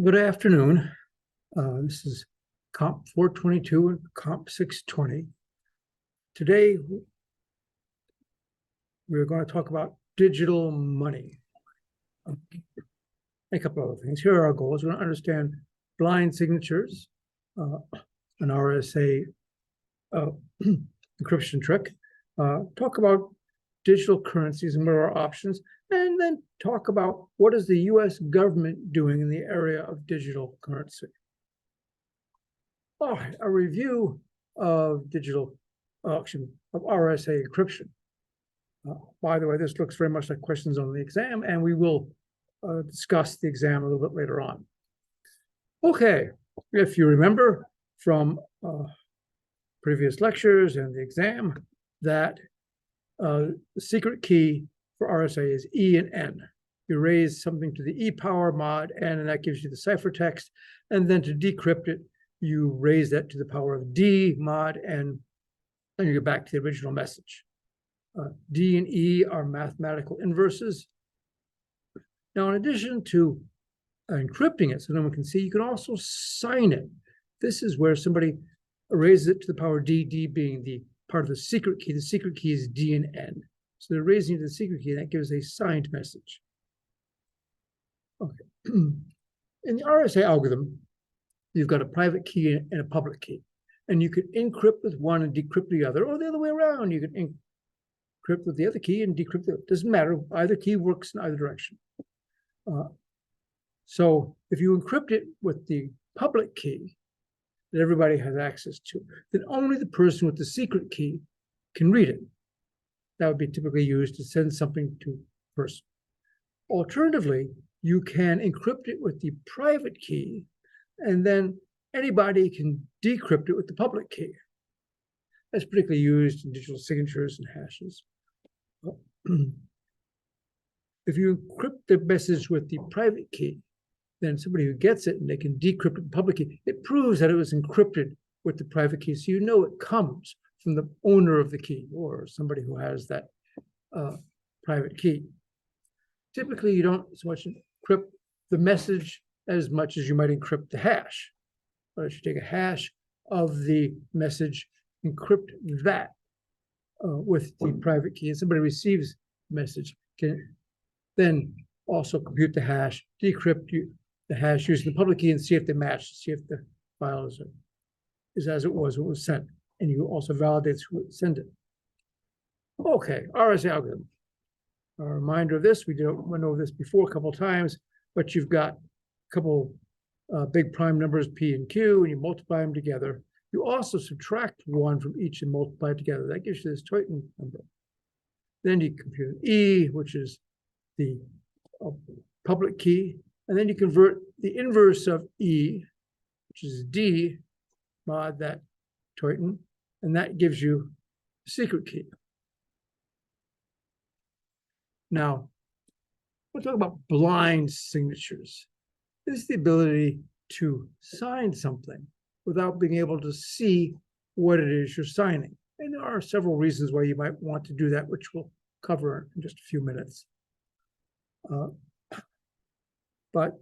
Good afternoon. This is Comp 422 and Comp 620. Today, we're going to talk about digital money. A couple other things. Here are our goals. We're going to understand blind signatures, an RSA encryption trick, talk about digital currencies and what are our options, and then talk about what is the U.S. government doing in the area of digital currency. Oh, a review of digital auction of RSA encryption. By the way, this looks very much like questions on the exam, and we will discuss the exam a little bit later on. Okay, if you remember from previous lectures and the exam, that the secret key for RSA is E and N. You raise something to the E power mod N, and that gives you the ciphertext. And then to decrypt it, you raise that to the power of D mod N, and you go back to the original message. D and E are mathematical inverses. Now, in addition to encrypting it so no one can see, you can also sign it. This is where somebody raises it to the power D, D being the part of the secret key. The secret key is D and N. So they're raising it to the secret key, and that gives a signed message. Okay. In the RSA algorithm, you've got a private key and a public key. And you can encrypt with one and decrypt the other, or the other way around. You can encrypt with the other key and decrypt the other. Doesn't matter. Either key works in either direction. So if you encrypt it with the public key that everybody has access to, then only the person with the secret key can read it. That would be typically used to send something to a person. Alternatively, you can encrypt it with the private key, and then anybody can decrypt it with the public key. That's particularly used in digital signatures and hashes. If you encrypt the message with the private key, then somebody who gets it and they can decrypt it with the public key, it proves that it was encrypted with the private key. So you know it comes from the owner of the key or somebody who has that private key. Typically, you don't so much encrypt the message as much as you might encrypt the hash. But if you take a hash of the message, encrypt that with the private key, and somebody receives the message, can then also compute the hash, decrypt the hash using the public key, and see if they match, see if the file is as it was sent. And you also validate who sent it. Okay, RSA algorithm. A reminder of this, we went over this before a couple of times, but you've got a couple big prime numbers, P and Q, and you multiply them together. You also subtract one from each and multiply it together. That gives you this Toyton number. Then you compute E, which is the public key, and then you convert the inverse of E, which is D, mod that Toyton, and that gives you the secret key. Now, we'll talk about blind signatures. This is the ability to sign something without being able to see what it is you're signing. And there are several reasons why you might want to do that, which we'll cover in just a few minutes. But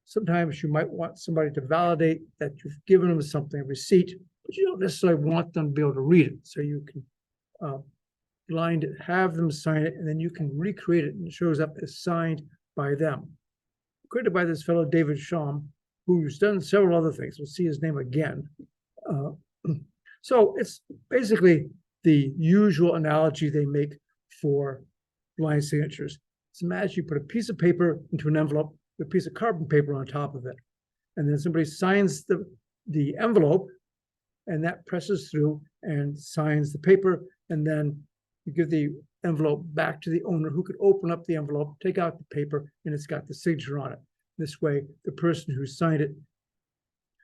sometimes you might want somebody to validate that you've given them something, a receipt, but you don't necessarily want them to be able to read it. So you can blind it, have them sign it, and then you can recreate it, and it shows up as signed by them. Created by this fellow, David Shom, who's done several other things. We'll see his name again. So it's basically the usual analogy they make for blind signatures. So imagine you put a piece of paper into an envelope with a piece of carbon paper on top of it. And then somebody signs the envelope, and that presses through and signs the paper. And then you give the envelope back to the owner, who could open up the envelope, take out the paper, and it's got the signature on it. This way, the person who signed it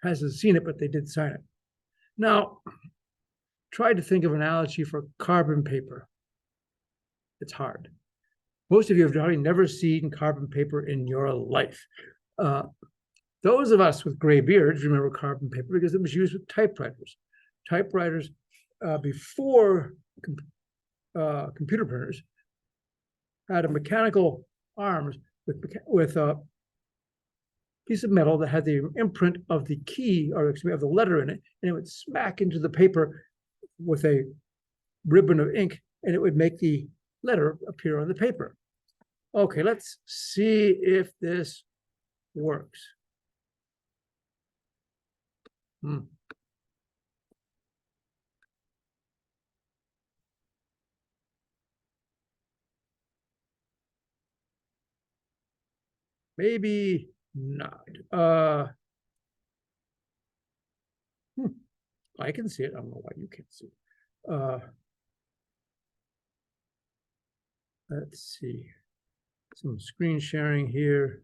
hasn't seen it, but they did sign it. Now, try to think of an analogy for carbon paper. It's hard. Most of you have probably never seen carbon paper in your life. Those of us with gray beards remember carbon paper because it was used with typewriters. Typewriters before computer printers had a mechanical arms with piece of metal that had the imprint of the key, or excuse me, of the letter in it, and it would smack into the paper with a ribbon of ink, and it would make the letter appear on the paper. Okay, let's see if this works. Maybe not. I can see it. I don't know why you can't see it. Let's see. Some screen sharing here.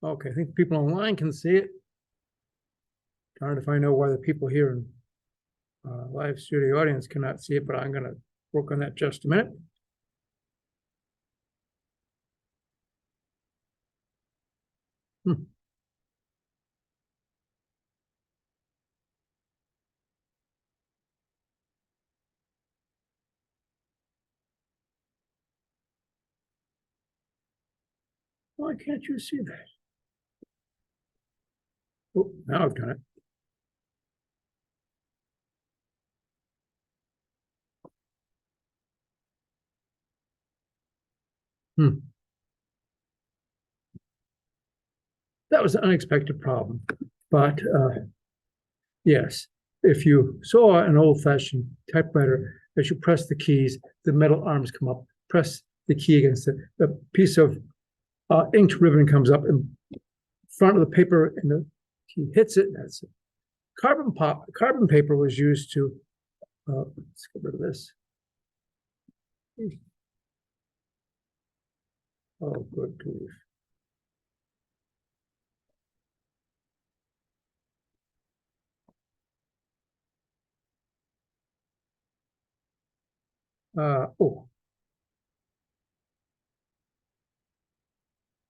Okay, I think people online can see it. Darned if I know why the people here in live studio audience cannot see it, but I'm going to work on that just a minute. Why can't you see that? Oh, now I've done it. That was an unexpected problem, but yes, if you saw an old-fashioned typewriter, as you press the keys, the metal arms come up, press the key against it, the piece of inked ribbon comes up in front of the paper, and the key hits it, and that's it. Carbon paper was used to, let's get rid of this. Oh, good grief.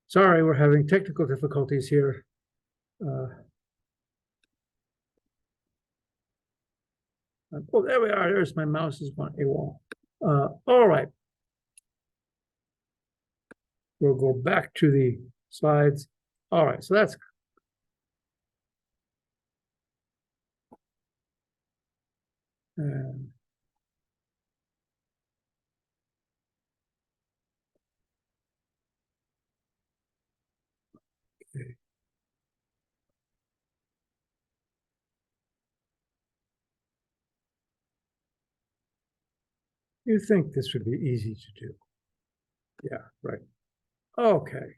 Sorry, we're having technical difficulties here. Oh, there we are. There's my mouse is on a wall. All right. We'll go back to the slides. All right, so that's okay. You think this would be easy to do? Yeah, right. Okay.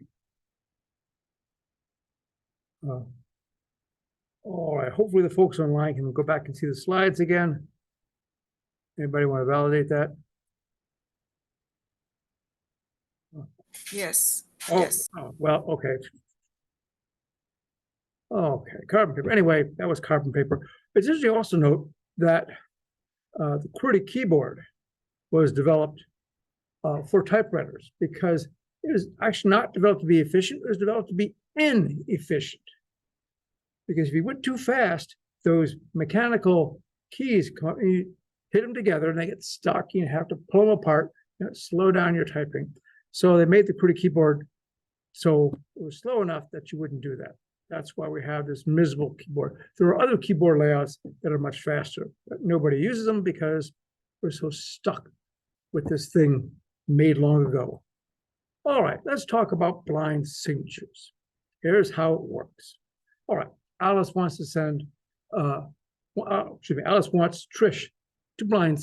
All right. Hopefully the folks online can go back and see the slides again. Anybody want to validate that? Yes. Oh, yes. oh, well, okay. Okay, carbon paper. Anyway, that was carbon paper. It's interesting to also note that the QWERTY keyboard was developed for typewriters because it was actually not developed to be efficient. It was developed to be inefficient. Because if you went too fast, those mechanical keys you hit them together and they get stuck. You have to pull them apart, slow down your typing. So they made the QWERTY keyboard so it was slow enough that you wouldn't do that. That's why we have this miserable keyboard. There are other keyboard layouts that are much faster, but nobody uses them because we're so stuck with this thing made long ago. All right, let's talk about blind signatures. Here's how it works. All right, Alice wants to send, Alice wants Trish to blind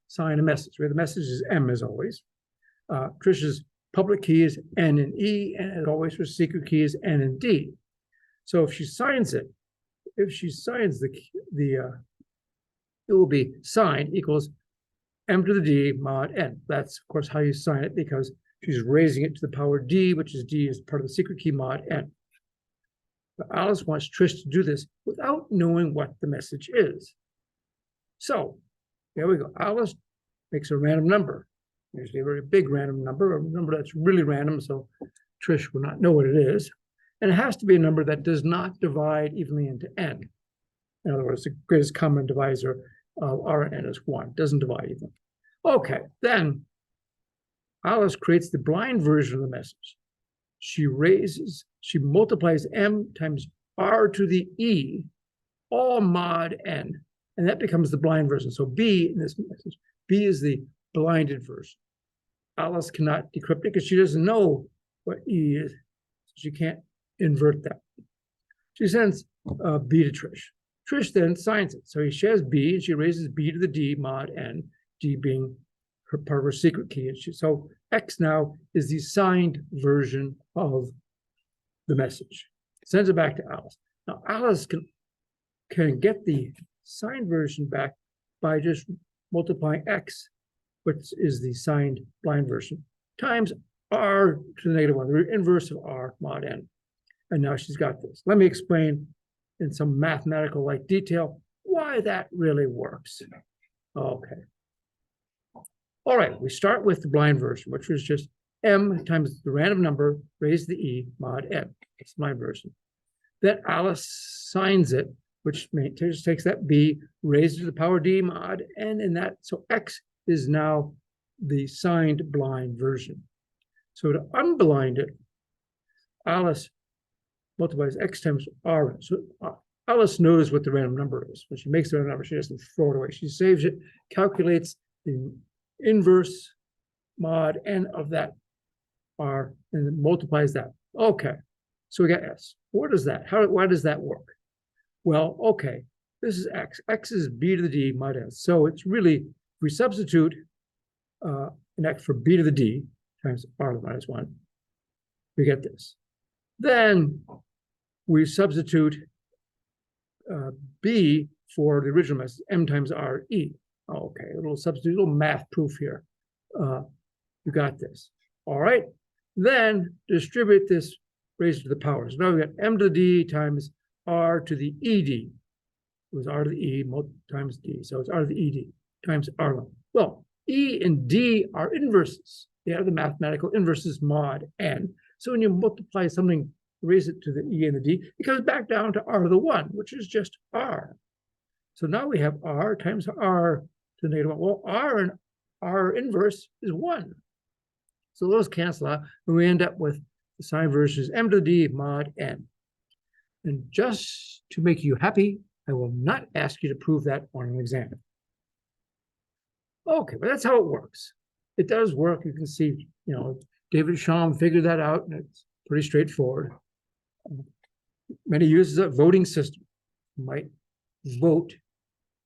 sign a message, where the message is M as always. Trish's public key is N and E, and as always her secret key is N and D. So if she signs it, it will be signed equals M to the D mod N. That's of course how you sign it because she's raising it to the power D, which is D is part of the secret key mod N. But Alice wants Trish to do this without knowing what the message is. So there we go. Alice makes a random number, usually a very big random number, a number that's really random, so Trish will not know what it is. And it has to be a number that does not divide evenly into N. In other words, the greatest common divisor of R and N is 1, doesn't divide evenly. Okay, then Alice creates the blind version of the message. She multiplies M times R to the E, all mod N, and that becomes the blind version. So B in this message, B is the blinded version. Alice cannot decrypt it because she doesn't know what E is. She can't invert that. She sends B to Trish. Trish then signs it. So she has B and she raises B to the D mod N, D being her part of her secret key. And so X now is the signed version of the message. Sends it back to Alice. Now Alice can get the signed version back by just multiplying X, which is the signed blind version, times R to the negative 1, the inverse of R mod N. And now she's got this. Let me explain in some mathematical-like detail why that really works. Okay. All right, we start with the blind version, which was just M times the random number raised to the E mod N. It's the blind version. Then Alice signs it, which just takes that B, raised to the power D mod N, and that, so X is now the signed blind version. So to unblind it, Alice multiplies X times R. So Alice knows what the random number is. When she makes the random number, she doesn't throw it away. She saves it, calculates the inverse mod N of that R, and then multiplies that. Okay, so we got S. What is that? Why does that work? Well, okay, this is X. X is B to the D mod S. So it's really, if we substitute an X for B to the D times R to the minus 1, we get this. Then we substitute B for the original message, M times R E. Okay, a little substitute, a little math proof here. You got this. All right. Then distribute this raised to the power. So now we got M to the D times R to the ED. It was R to the E times D. So it's R to the ED times R1. Well, E and D are inverses. They are the mathematical inverses mod N. So when you multiply something, raise it to the E and the D, it comes back down to R to the 1, which is just R. So now we have R times R to the negative 1. Well, R and R inverse is 1. So those cancel out, and we end up with the sign version is M to the D mod N. And just to make you happy, I will not ask you to prove that on an exam. Okay, but that's how it works. It does work. You can see, David Shum figured that out, and it's pretty straightforward. Many uses a voting system. You might vote.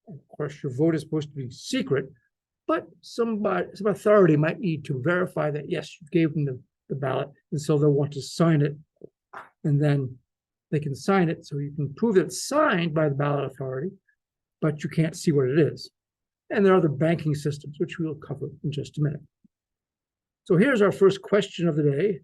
Of course, your vote is supposed to be secret, but some authority might need to verify that, yes, you gave them the ballot, and so they'll want to sign it, and then they can sign it, so you can prove that it's signed by the ballot authority, but you can't see what it is. And there are other banking systems, which we'll cover in just a minute. So here's our first question of the day.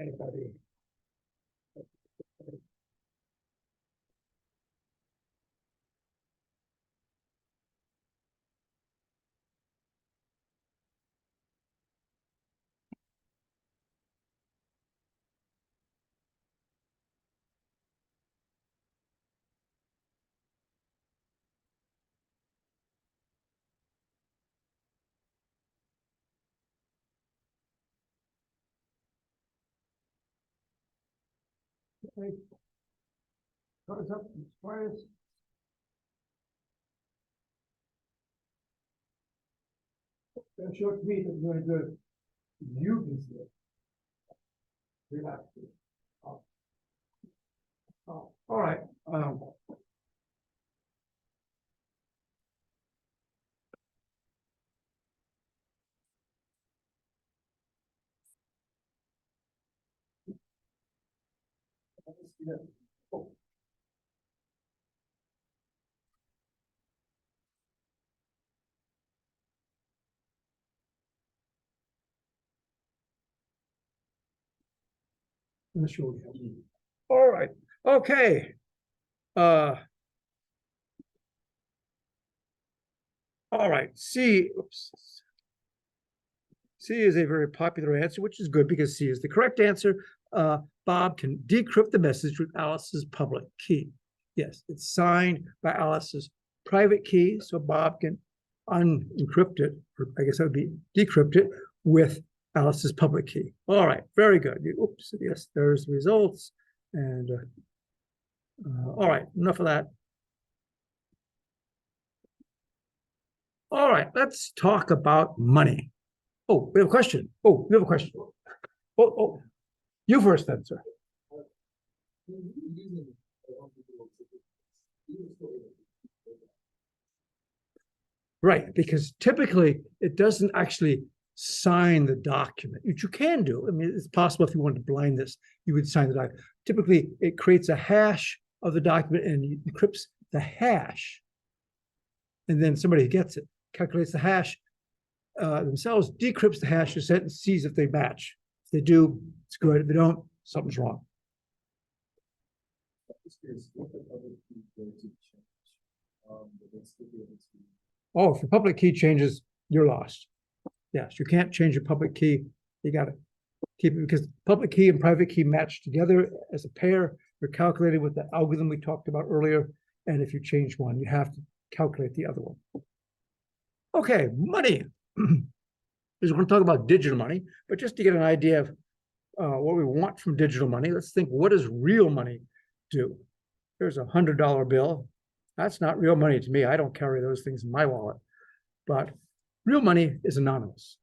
Anybody? Okay. Thumbs up, squares. That showed me that you're good. You can see it. Relax. All right. Oh. All right. Okay. All right, C. Oops. C is a very popular answer, which is good because C is the correct answer. Bob can decrypt the message with Alice's public key. Yes, it's signed by Alice's private key, so Bob can unencrypt it, or I guess that would be decrypt it with Alice's public key. All right, very good. Oops, yes, there's the results. And all right, enough of that. All right, let's talk about money. Oh, we have a question. Oh, we have a question. Oh, you first then, sir. Right, because typically it doesn't actually sign the document, which you can do. I mean, it's possible if you wanted to blind this, you would sign the document. Typically, it creates a hash of the document and encrypts the hash. And then somebody gets it, calculates the hash themselves, decrypts the hash, and sees if they match. If they do, it's good. If they don't, something's wrong. Oh, if your public key changes, you're lost. Yes, you can't change your public key. You got to keep it because public key and private key match together as a pair. They're calculated with the algorithm we talked about earlier. And if you change one, you have to calculate the other one. Okay, money. We're going to talk about digital money, but just to get an idea of what we want from digital money, let's think, what does real money do? There's a $100 bill. That's not real money to me. I don't carry those things in my wallet. But real money is anonymous.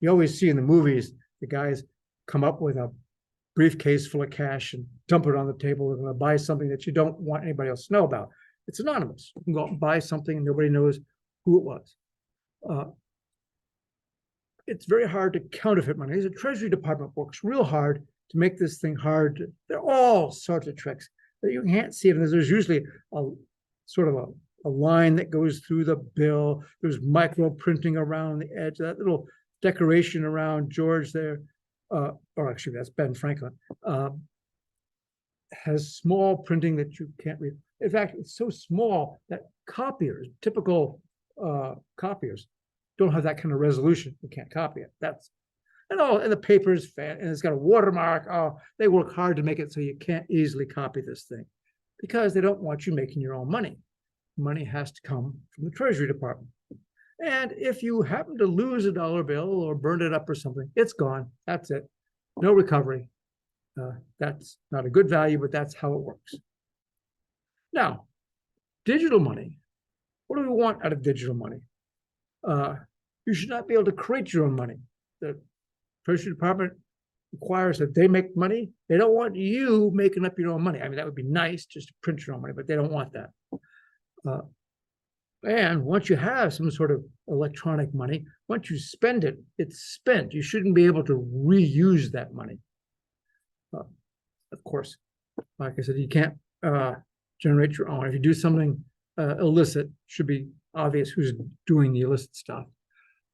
You always see in the movies, the guys come up with a briefcase full of cash and dump it on the table. They're going to buy something that you don't want anybody else to know about. It's anonymous. You can go out and buy something and nobody knows who it was. It's very hard to counterfeit money. The Treasury Department works real hard to make this thing hard. There are all sorts of tricks that you can't see it. And there's usually a sort of a line that goes through the bill. There's micro printing around the edge. That little decoration around George there, or actually that's Ben Franklin, has small printing that you can't read. In fact, it's so small that copiers, typical copiers, don't have that kind of resolution. You can't copy it. That's and the paper is fat and it's got a watermark. Oh, they work hard to make it so you can't easily copy this thing because they don't want you making your own money. Money has to come from the Treasury Department. And if you happen to lose a dollar bill or burn it up or something, it's gone. That's it. No recovery. That's not a good value, but that's how it works. Now, digital money. What do we want out of digital money? You should not be able to create your own money. The Treasury Department requires that they make money. They don't want you making up your own money. I mean, that would be nice just to print your own money, but they don't want that. And once you have some sort of electronic money, once you spend it, it's spent. You shouldn't be able to reuse that money. Of course, like I said, you can't generate your own. If you do something illicit, it should be obvious who's doing the illicit stuff.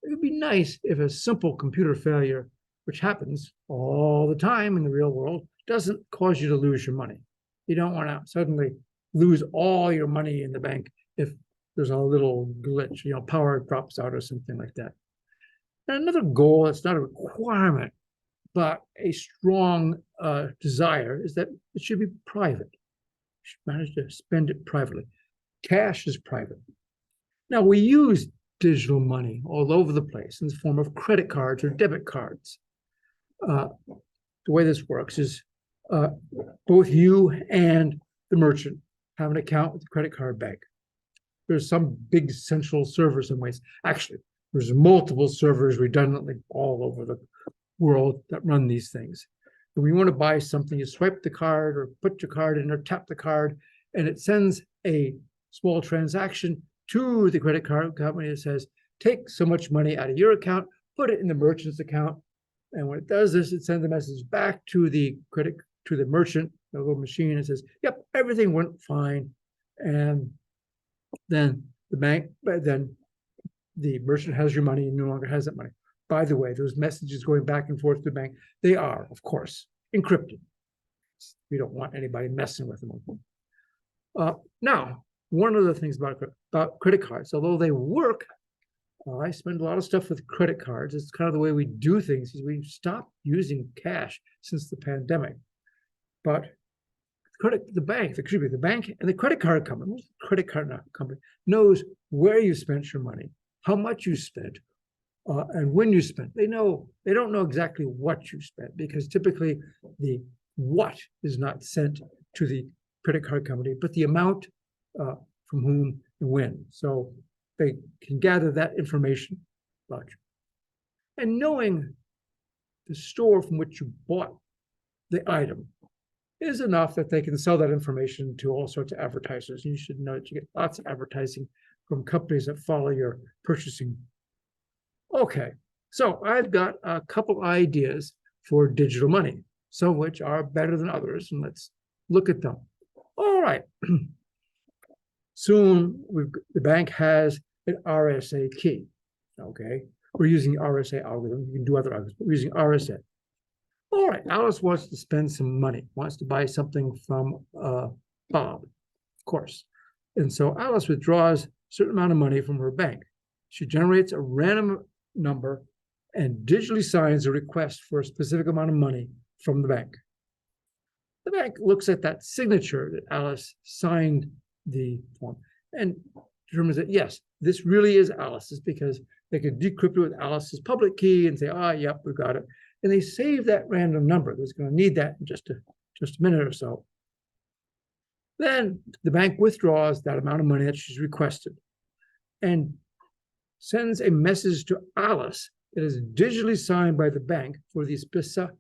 It would be nice if a simple computer failure, which happens all the time in the real world, doesn't cause you to lose your money. You don't want to suddenly lose all your money in the bank if there's a little glitch, power drops out or something like that. And another goal that's not a requirement, but a strong desire is that it should be private. You should manage to spend it privately. Cash is private. Now, we use digital money all over the place in the form of credit cards or debit cards. The way this works is both you and the merchant have an account with the credit card bank. There's some big central server some ways. Actually, there's multiple servers redundantly all over the world that run these things. And when you want to buy something, you swipe the card or put your card in or tap the card, and it sends a small transaction to the credit card company that says, take so much money out of your account, put it in the merchant's account. And when it does this, it sends a message back to the merchant, the little machine, and says, yep, everything went fine. And then the merchant has your money and no longer has that money. By the way, those messages going back and forth to the bank, they are, of course, encrypted. We don't want anybody messing with them. Now, one of the things about credit cards, although they work, I spend a lot of stuff with credit cards. It's kind of the way we do things. Is we've stopped using cash since the pandemic. But the bank and the credit card company, knows where you spent your money, how much you spent, and when you spent. They don't know exactly what you spent, because typically the what is not sent to the credit card company, but the amount, from whom and when. So they can gather that information about you. And knowing the store from which you bought the item is enough that they can sell that information to all sorts of advertisers. You should know that you get lots of advertising from companies that follow your purchasing. Okay, so I've got a couple ideas for digital money, some of which are better than others, and let's look at them. All right. Soon, the bank has an RSA key, okay? We're using RSA algorithm. You can do other algorithms, but we're using RSA. All right, Alice wants to spend some money, wants to buy something from Bob, of course. And so Alice withdraws a certain amount of money from her bank. She generates a random number and digitally signs a request for a specific amount of money from the bank. The bank looks at that signature that Alice signed the form and determines that, yes, this really is Alice's, because they could decrypt it with Alice's public key and say, yep, we got it. And they save that random number. There's going to need that in just a minute or so. Then the bank withdraws that amount of money that she's requested and sends a message to Alice that is digitally signed by the bank for the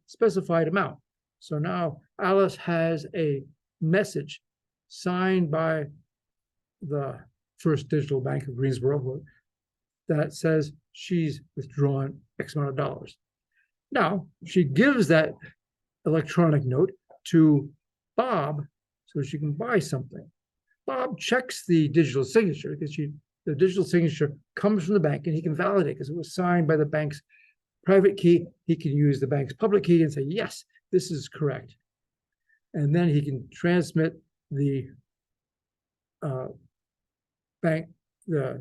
specified amount. So now Alice has a message signed by the First Digital Bank of Greensboro that says she's withdrawn X amount of dollars. Now, she gives that electronic note to Bob so she can buy something. Bob checks the digital signature, because the digital signature comes from the bank, and he can validate because it was signed by the bank's private key. He can use the bank's public key and say, yes, this is correct. And then he can transmit the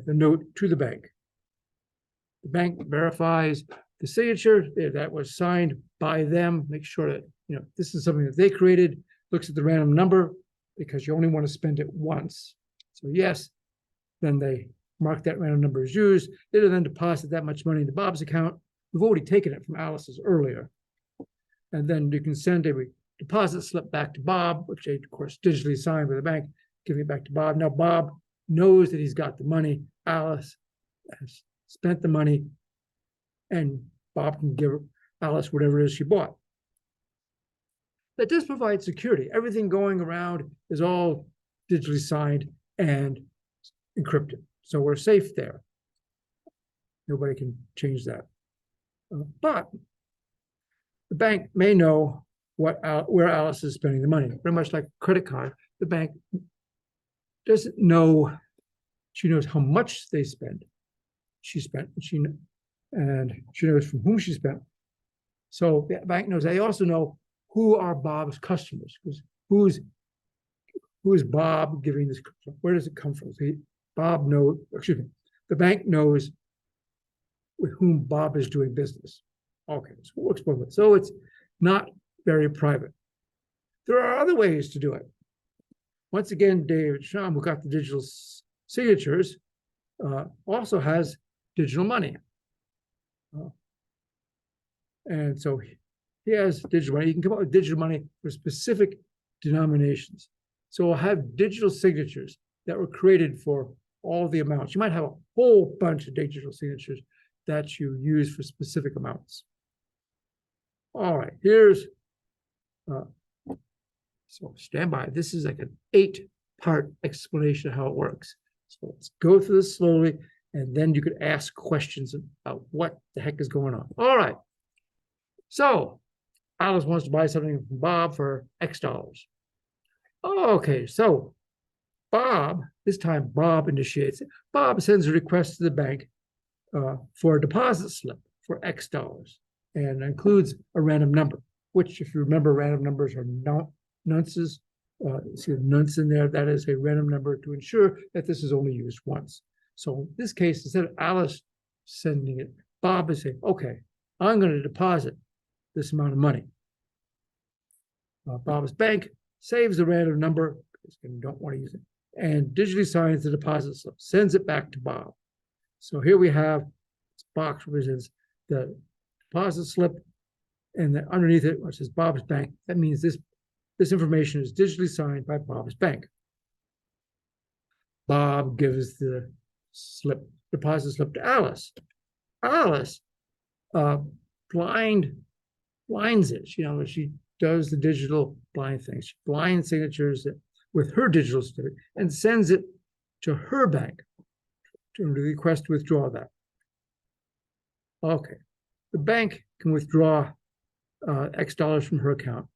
note to the bank. The bank verifies the signature that was signed by them, make sure that this is something that they created, looks at the random number, because you only want to spend it once. So yes, then they mark that random number as used. They'll then deposit that much money into Bob's account. We've already taken it from Alice's earlier. And then you can send a deposit slip back to Bob, which they, of course, digitally signed by the bank, giving it back to Bob. Now Bob knows that he's got the money. Alice has spent the money, and Bob can give Alice whatever it is she bought. That does provide security. Everything going around is all digitally signed and encrypted. So we're safe there. Nobody can change that. But the bank may know where Alice is spending the money. Very much like a credit card, the bank doesn't know. She knows how much they spend. And she knows from whom she spent. So the bank knows. They also know who are Bob's customers, because who is Bob giving this? Where does it come from? So the bank knows with whom Bob is doing business. Okay, so we'll explain it. So it's not very private. There are other ways to do it. Once again, David Shum, who got the digital signatures, also has digital money. And so he has digital money. You can come up with digital money for specific denominations. So we'll have digital signatures that were created for all the amounts. You might have a whole bunch of digital signatures that you use for specific amounts. All right, here's, so stand by. This is like an 8-part explanation of how it works. So let's go through this slowly, and then you could ask questions about what the heck is going on. All right. So Alice wants to buy something from Bob for X dollars. Okay, so this time Bob initiates it. Bob sends a request to the bank for a deposit slip for X dollars, and includes a random number, which, if you remember, random numbers are nonces, See the nonce in there, that is a random number to ensure that this is only used once. So in this case, instead of Alice sending it, Bob is saying, okay, I'm going to deposit this amount of money. Bob's bank saves the random number because you don't want to use it, and digitally signs the deposit slip, sends it back to Bob. So here we have this box represents the deposit slip, and then underneath it, which says Bob's bank, that means this information is digitally signed by Bob's bank. Bob gives the deposit slip to Alice. Alice blinds it. She does the digital blind thing. She blind signatures it with her digital certificate and sends it to her bank to request to withdraw that. Okay, the bank can withdraw X dollars from her account.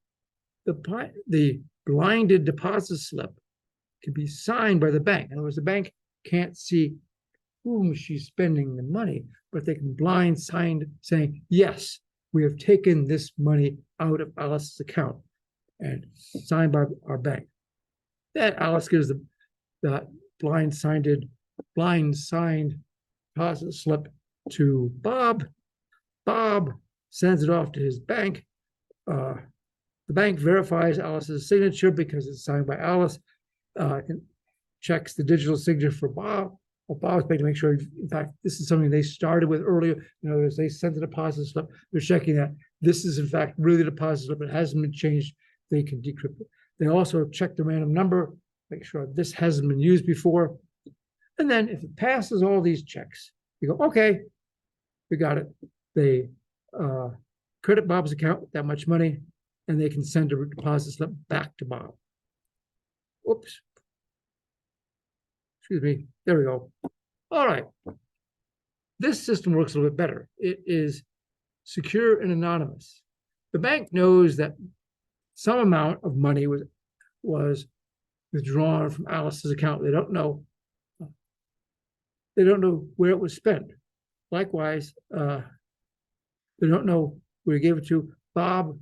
The blinded deposit slip can be signed by the bank. In other words, the bank can't see whom she's spending the money, but they can blind sign saying, yes, we have taken this money out of Alice's account and signed by our bank. Then Alice gives the blind signed deposit slip to Bob. Bob sends it off to his bank. The bank verifies Alice's signature because it's signed by Alice, and checks the digital signature for Bob, or Bob's bank, to make sure, in fact, this is something they started with earlier. In other words, they sent the deposit slip. They're checking that this is, in fact, really the deposit slip. It hasn't been changed. They can decrypt it. They also check the random number, make sure this hasn't been used before. And then if it passes all these checks, you go, okay, we got it. They credit Bob's account with that much money, and they can send a deposit slip back to Bob. Oops. Excuse me. There we go. All right. This system works a little bit better. It is secure and anonymous. The bank knows that some amount of money was withdrawn from Alice's account. They don't know where it was spent. Likewise, they don't know where he gave it to. Bob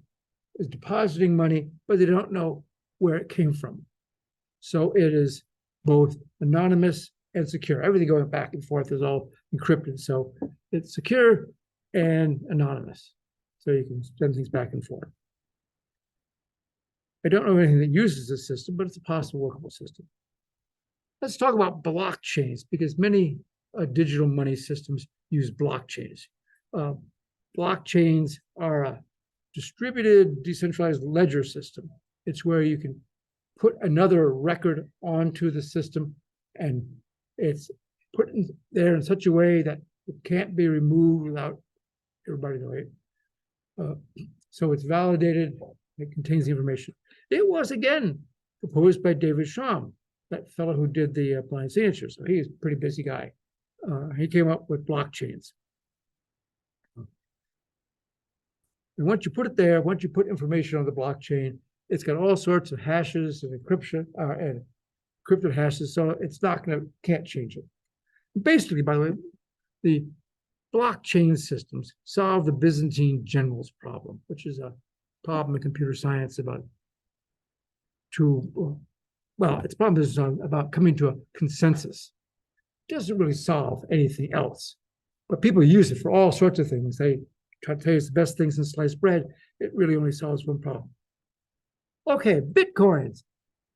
is depositing money, but they don't know where it came from. So it is both anonymous and secure. Everything going back and forth is all encrypted. So it's secure and anonymous. So you can send things back and forth. I don't know anything that uses this system, but it's a possible workable system. Let's talk about blockchains, because many digital money systems use blockchains. Blockchains are a distributed, decentralized ledger system. It's where you can put another record onto the system, and it's put in there in such a way that it can't be removed without everybody knowing it. So it's validated, it contains the information. It was, again, proposed by David Shum, that fellow who did the blind signature. So he's a pretty busy guy. He came up with blockchains. And once you put it there, once you put information on the blockchain, it's got all sorts of hashes and encryption and encrypted hashes, so it's can't change it. Basically, by the way, the blockchain systems solve the Byzantine generals problem, which is a problem in computer science about it's a problem about coming to a consensus. It doesn't really solve anything else, but people use it for all sorts of things. They try to tell you it's the best thing since sliced bread. It really only solves one problem. Okay, Bitcoins.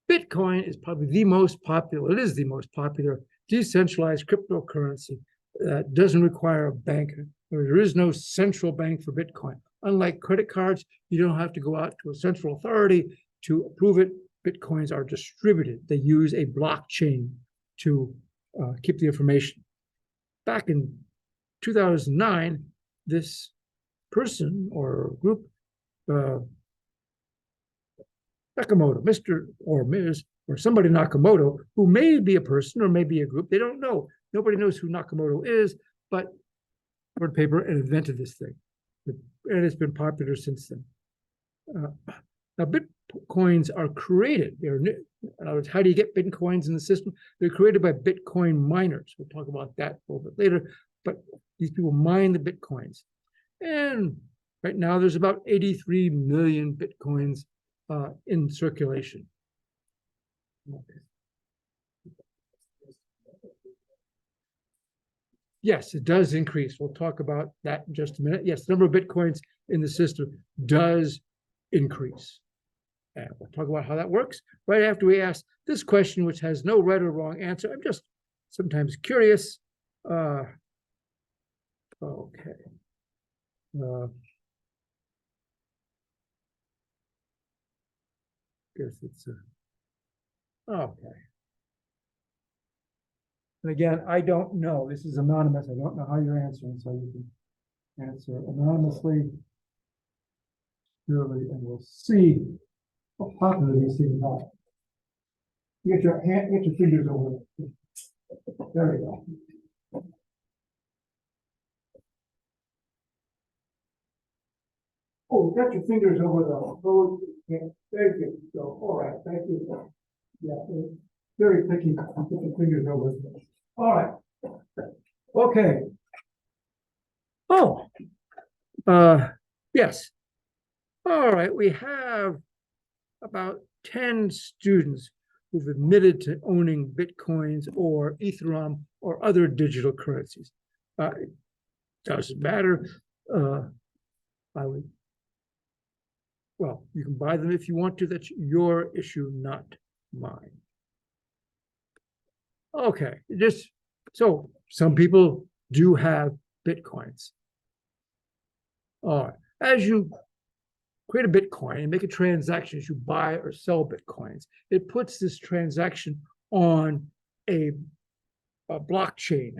Bitcoin is probably the most popular, it is the most popular decentralized cryptocurrency that doesn't require a bank. There is no central bank for Bitcoin. Unlike credit cards, you don't have to go out to a central authority to approve it. Bitcoins are distributed. They use a blockchain to keep the information. Back in 2009, this person or group, Nakamoto, Mr. or Ms. or somebody Nakamoto, who may be a person or may be a group, they don't know. Nobody knows who Nakamoto is, but wrote paper and invented this thing. And it's been popular since then. Now, Bitcoins are created. In other words, how do you get Bitcoins in the system? They're created by Bitcoin miners. We'll talk about that a little bit later. But these people mine the Bitcoins. And right now, there's about 83 million Bitcoins in circulation. Yes, it does increase. We'll talk about that in just a minute. Yes, the number of Bitcoins in the system does increase. And we'll talk about how that works right after we ask this question, which has no right or wrong answer. I'm just sometimes curious. Okay. Guess it's okay. And again, I don't know. This is anonymous. I don't know how you're answering, so you can answer anonymously. Surely, and we'll see how popular these things are. Get your fingers over it. There you go. Oh, got your fingers over the road. Yeah, there you go. All right, thank you. Yeah, very picky. Put your fingers over it. All right. Okay. Oh, yes. All right, we have about 10 students who've admitted to owning Bitcoins or Ethereum or other digital currencies. It doesn't matter. I would, well, you can buy them if you want to. That's your issue, not mine. Okay, so some people do have Bitcoins. All right, as you create a Bitcoin and make a transaction as you buy or sell Bitcoins, it puts this transaction on a blockchain.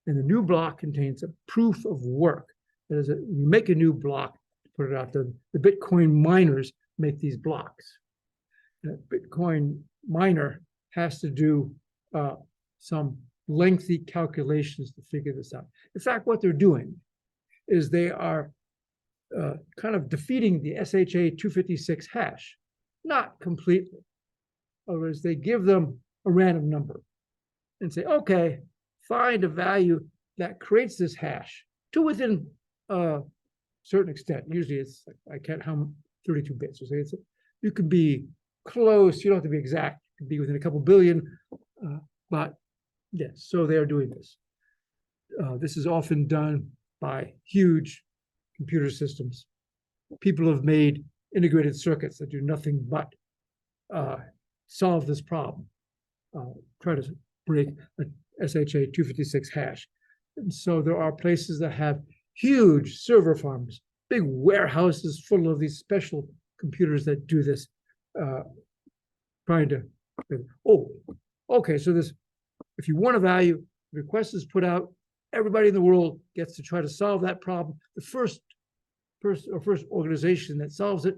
And the new block contains a proof of work. That is, you make a new block, put it out there. The Bitcoin miners make these blocks. The Bitcoin miner has to do some lengthy calculations to figure this out. In fact, what they're doing is they are kind of defeating the SHA-256 hash, not completely. In other words, they give them a random number and say, okay, find a value that creates this hash to within a certain extent. Usually it's, I can't how 32 bits. So say it's, you could be close, you don't have to be exact, you could be within a couple billion, but yes, so they're doing this. This is often done by huge computer systems. People have made integrated circuits that do nothing but solve this problem, try to break a SHA-256 hash. And so there are places that have huge server farms, big warehouses full of these special computers that do this, trying to, oh, okay, so this, if you want a value, the request is put out, everybody in the world gets to try to solve that problem. The first organization that solves it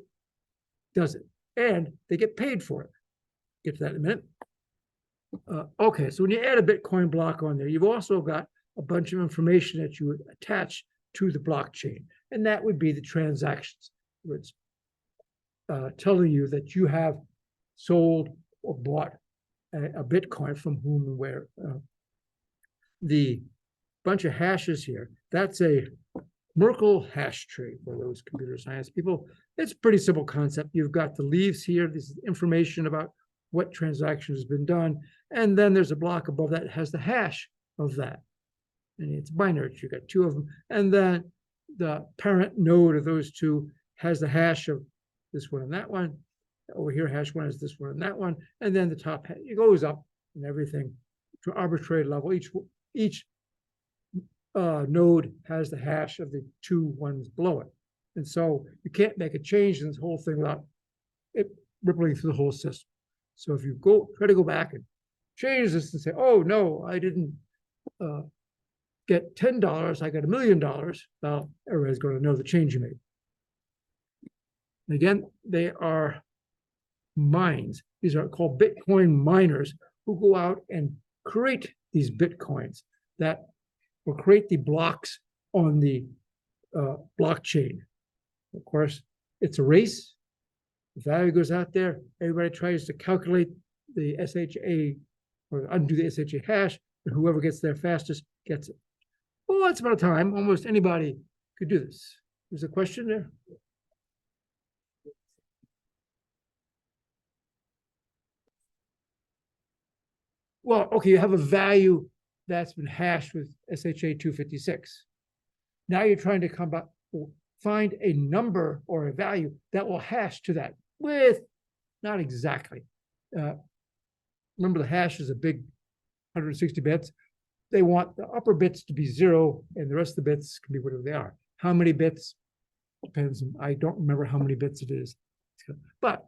does it, and they get paid for it. Get to that in a minute. Okay, so when you add a Bitcoin block on there, you've also got a bunch of information that you would attach to the blockchain, and that would be the transactions. It's telling you that you have sold or bought a Bitcoin from whom and where. The bunch of hashes here, that's a Merkle hash tree for those computer science people. It's a pretty simple concept. You've got the leaves here. This is information about what transaction has been done. And then there's a block above that has the hash of that. And it's binary. You've got two of them. And then the parent node of those two has the hash of this one and that one. Over here, hash one is this one and that one. And then the top hash, it goes up and everything to arbitrary level. Each node has the hash of the two ones below it. And so you can't make a change in this whole thing without it rippling through the whole system. So if you try to go back and change this and say, oh, no, I didn't get $10, I got $1 million, well, everybody's going to know the change you made. And again, they are mines. These are called Bitcoin miners who go out and create these Bitcoins that will create the blocks on the blockchain. Of course, it's a race. The value goes out there. Everybody tries to calculate the SHA or undo the SHA hash, and whoever gets there fastest gets it. Well, that's about a time. Almost anybody could do this. There's a question there? well, okay, you have a value that's been hashed with SHA 256. Now you're trying to come up, find a number or a value that will hash to that with not exactly. Remember, the hash is a big 160 bits. They want the upper bits to be 0 and the rest of the bits can be whatever they are. How many bits? Depends. I don't remember how many bits it is, but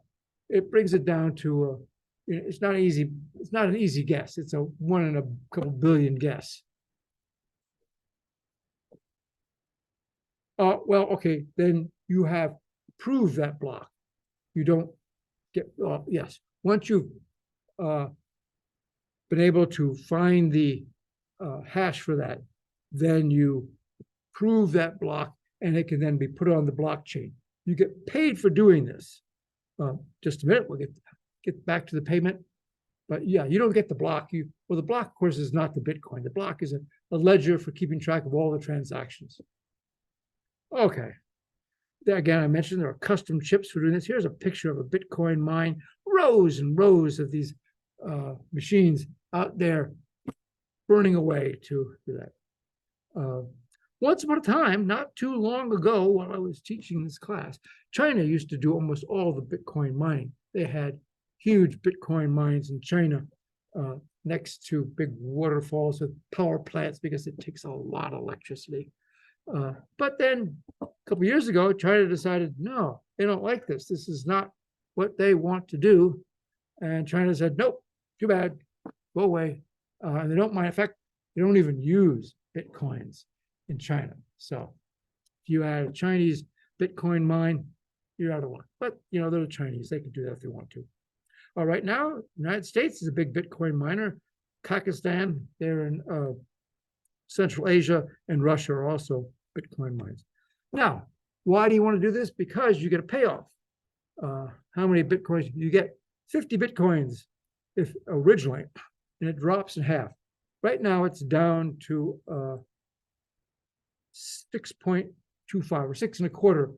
it brings it down to it's not easy. It's not an easy guess. It's a 1 in a couple billion guess. Well, okay, then you have proved that block. You don't get, yes. Once you've been able to find the hash for that, then you prove that block and it can then be put on the blockchain. You get paid for doing this. Just a minute, we'll get back to the payment. But yeah, you don't get the block. Well, the block, of course, is not the Bitcoin. The block is a ledger for keeping track of all the transactions. Okay. There again, I mentioned there are custom chips for doing this. Here's a picture of a Bitcoin mine, rows and rows of these machines out there burning away to do that. Once upon a time, not too long ago, while I was teaching this class, China used to do almost all the Bitcoin mining. They had huge Bitcoin mines in China next to big waterfalls with power plants because it takes a lot of electricity. But then a couple of years ago, China decided, no, they don't like this. This is not what they want to do. And China said, nope, too bad, go away. And they don't mind. In fact, they don't even use Bitcoins in China. So if you had a Chinese Bitcoin mine, you're out of luck. But, they're the Chinese. They can do that if they want to. All right, now, the United States is a big Bitcoin miner. Kazakhstan, they're in Central Asia, and Russia are also Bitcoin mines. Now, why do you want to do this? Because you get a payoff. How many Bitcoins? You get 50 Bitcoins if originally, and it drops in half. Right now, it's down to 6.25 or 6.25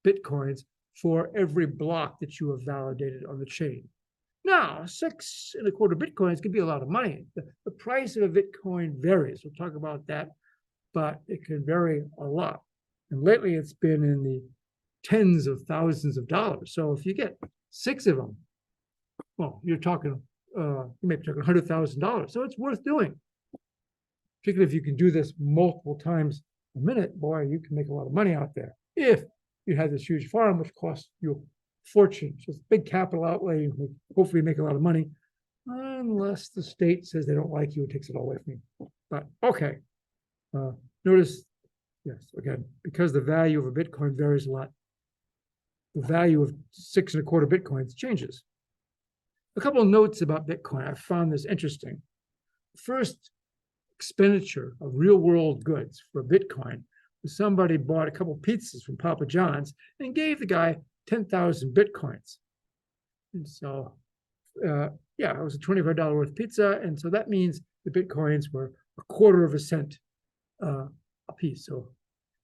Bitcoins for every block that you have validated on the chain. Now, 6.25 Bitcoins can be a lot of money. The price of a Bitcoin varies. We'll talk about that, but it can vary a lot. And lately, it's been in the tens of thousands of dollars. So if you get 6 of them, well, you're talking, you may be talking $100,000. So it's worth doing. Particularly if you can do this multiple times a minute, boy, you can make a lot of money out there. If you had this huge farm, which costs you a fortune. So it's a big capital outlay. You hopefully make a lot of money, unless the state says they don't like you and takes it all away from you. But okay. Notice, yes, again, because the value of a Bitcoin varies a lot, the value of 6.25 Bitcoins changes. A couple of notes about Bitcoin. I found this interesting. First expenditure of real world goods for Bitcoin was somebody bought a couple pizzas from Papa John's and gave the guy 10,000 Bitcoins. And so, yeah, it was a $25 worth pizza. And so that means the Bitcoins were 1/4 cent a piece. So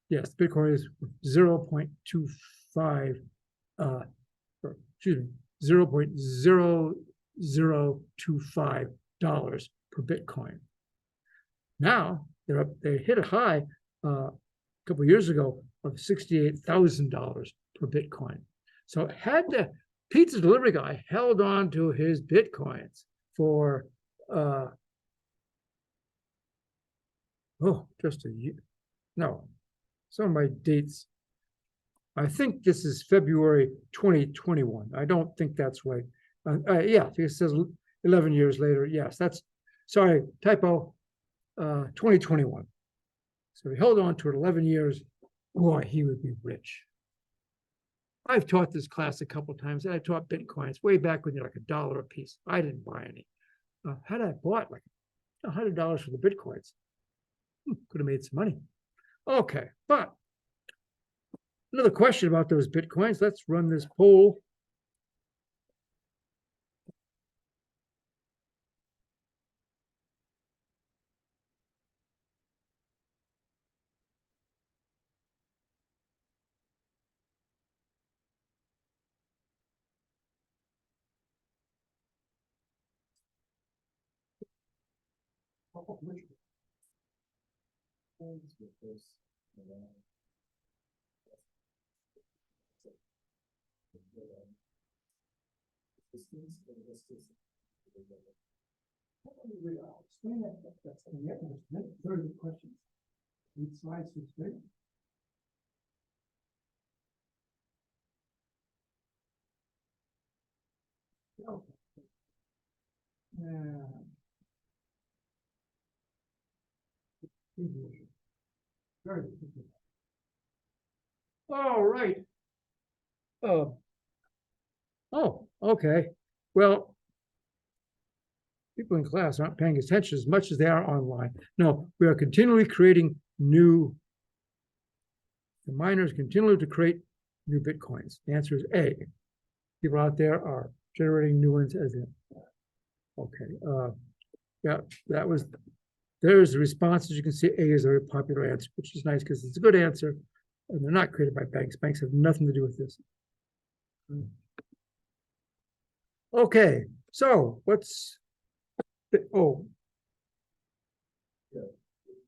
yes, Bitcoin is 0.25, excuse me, $0.0025 per Bitcoin. Now they hit a high a couple of years ago of $68,000 per Bitcoin. So had the pizza delivery guy held on to his Bitcoins for just a year. No, some of my dates. I think this is February 2021. I don't think that's right. Yeah, it says 11 years later. Yes, that's, sorry, typo, 2021. So if he held on to it 11 years, boy, he would be rich. I've taught this class a couple of times. I taught Bitcoins way back when they're like $1 a piece. I didn't buy any. Had I bought like $100 for the Bitcoins, could have made some money. Okay, but another question about those Bitcoins. Let's run this poll. Very good question. Each slide is great. All right. Oh, okay. Well, people in class aren't paying attention as much as they are online. No, we are continually creating new. The miners continue to create new Bitcoins. The answer is A. People out there are generating new ones as in. Okay. Yeah, that was, there's the response. As you can see, A is a very popular answer, which is nice because it's a good answer. And they're not created by banks. Banks have nothing to do with this. Okay, so what's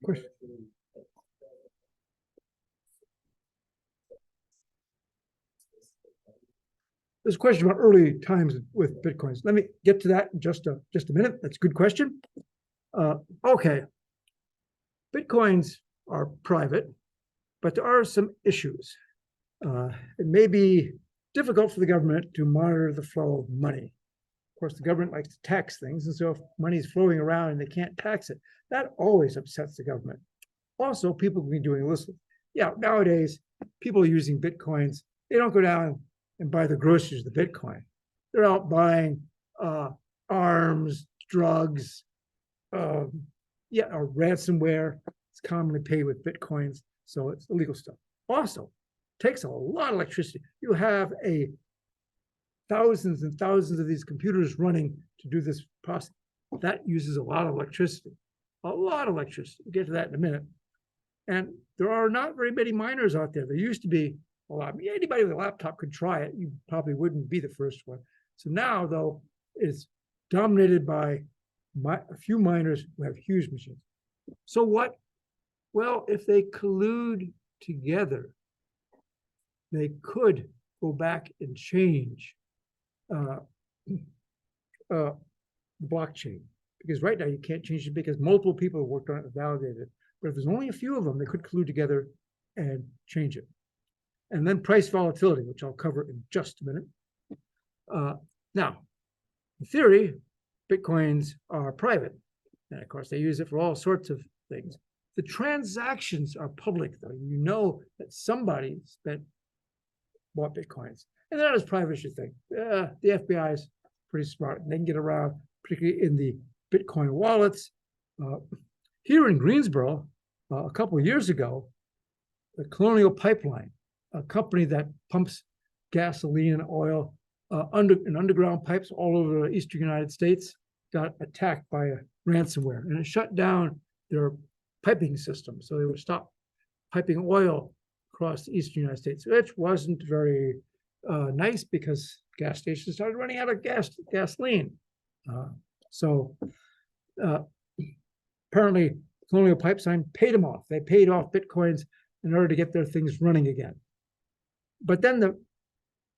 question. There's a question about early times with Bitcoins. Let me get to that in just a minute. That's a good question. Okay. Bitcoins are private, but there are some issues. It may be difficult for the government to monitor the flow of money. Of course, the government likes to tax things, and so if money is flowing around and they can't tax it, that always upsets the government. Also, people can be doing illicit. Yeah, nowadays, people are using Bitcoins. They don't go down and buy the groceries with the Bitcoin. They're out buying arms, drugs, or ransomware. It's commonly paid with Bitcoins, so it's illegal stuff. Also, takes a lot of electricity. You have thousands and thousands of these computers running to do this process. That uses a lot of electricity. A lot of electricity. We'll get to that in a minute. And there are not very many miners out there. There used to be a lot. Anybody with a laptop could try it. You probably wouldn't be the first one. So now, though, it's dominated by a few miners who have huge machines. So what? Well, if they collude together, they could go back and change the blockchain. Because right now you can't change it because multiple people have worked on it and validated it. But if there's only a few of them, they could collude together and change it. And then price volatility, which I'll cover in just a minute. Now, in theory, Bitcoins are private. And of course, they use it for all sorts of things. The transactions are public, though. You know that somebody bought Bitcoins. And they're not as private as you think. The FBI is pretty smart. And they can get around, particularly in the Bitcoin wallets. Here in Greensboro, a couple of years ago, the Colonial Pipeline, a company that pumps gasoline and oil in underground pipes all over the eastern United States, got attacked by a ransomware, and it shut down their piping system. So they would stop piping oil across the eastern United States, which wasn't very nice because gas stations started running out of gasoline. Apparently, Colonial Pipeline paid them off. They paid off Bitcoins in order to get their things running again. But then the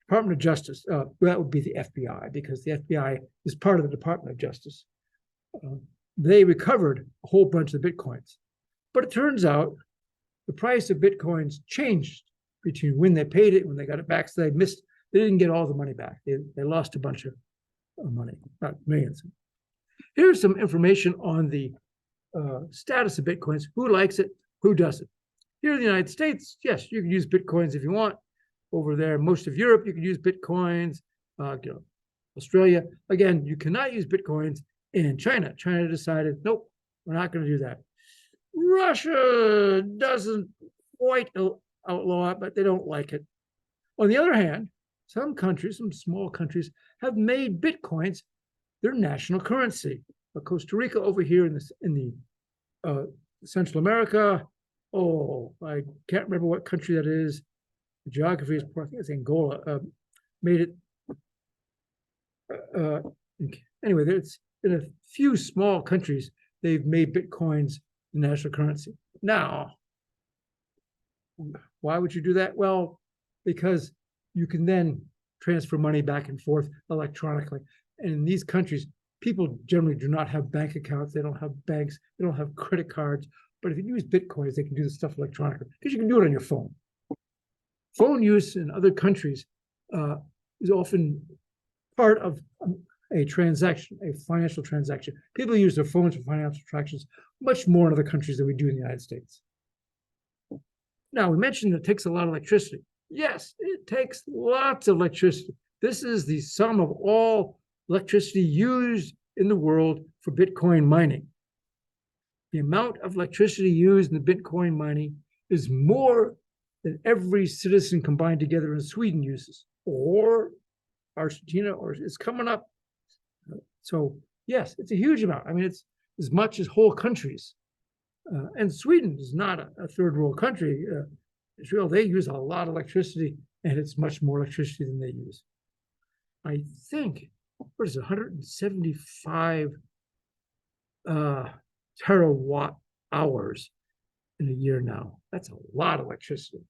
Department of Justice, that would be the FBI, because the FBI is part of the Department of Justice. They recovered a whole bunch of the Bitcoins. But it turns out the price of Bitcoins changed between when they paid it and when they got it back. So they didn't get all the money back. They lost a bunch of money, not millions. Here's some information on the status of Bitcoins, who likes it, who doesn't. Here in the United States, yes, you can use Bitcoins if you want. Over there, most of Europe, you can use Bitcoins. Australia, again, you cannot use Bitcoins in China. China decided, nope, we're not going to do that. Russia doesn't quite outlaw it, but they don't like it. On the other hand, some countries, some small countries, have made Bitcoins their national currency. Costa Rica over here in the Central America, I can't remember what country that is. The geography is poor. I think it's Angola. Made it. Anyway, it's in a few small countries they've made Bitcoins the national currency. Now, why would you do that? Well, because you can then transfer money back and forth electronically. And in these countries, people generally do not have bank accounts. They don't have banks. They don't have credit cards. But if you use Bitcoins, they can do this stuff electronically because you can do it on your phone. Phone use in other countries is often part of a transaction, a financial transaction. People use their phones for financial transactions much more in other countries than we do in the United States. Now, we mentioned it takes a lot of electricity. Yes, it takes lots of electricity. This is the sum of all electricity used in the world for Bitcoin mining. The amount of electricity used in the Bitcoin mining is more than every citizen combined together in Sweden uses, or Argentina, or it's coming up. So yes, it's a huge amount. I mean, it's as much as whole countries. And Sweden is not a third world country. Israel, they use a lot of electricity, and it's much more electricity than they use. I think, what is it, 175 terawatt hours in a year now. That's a lot of electricity.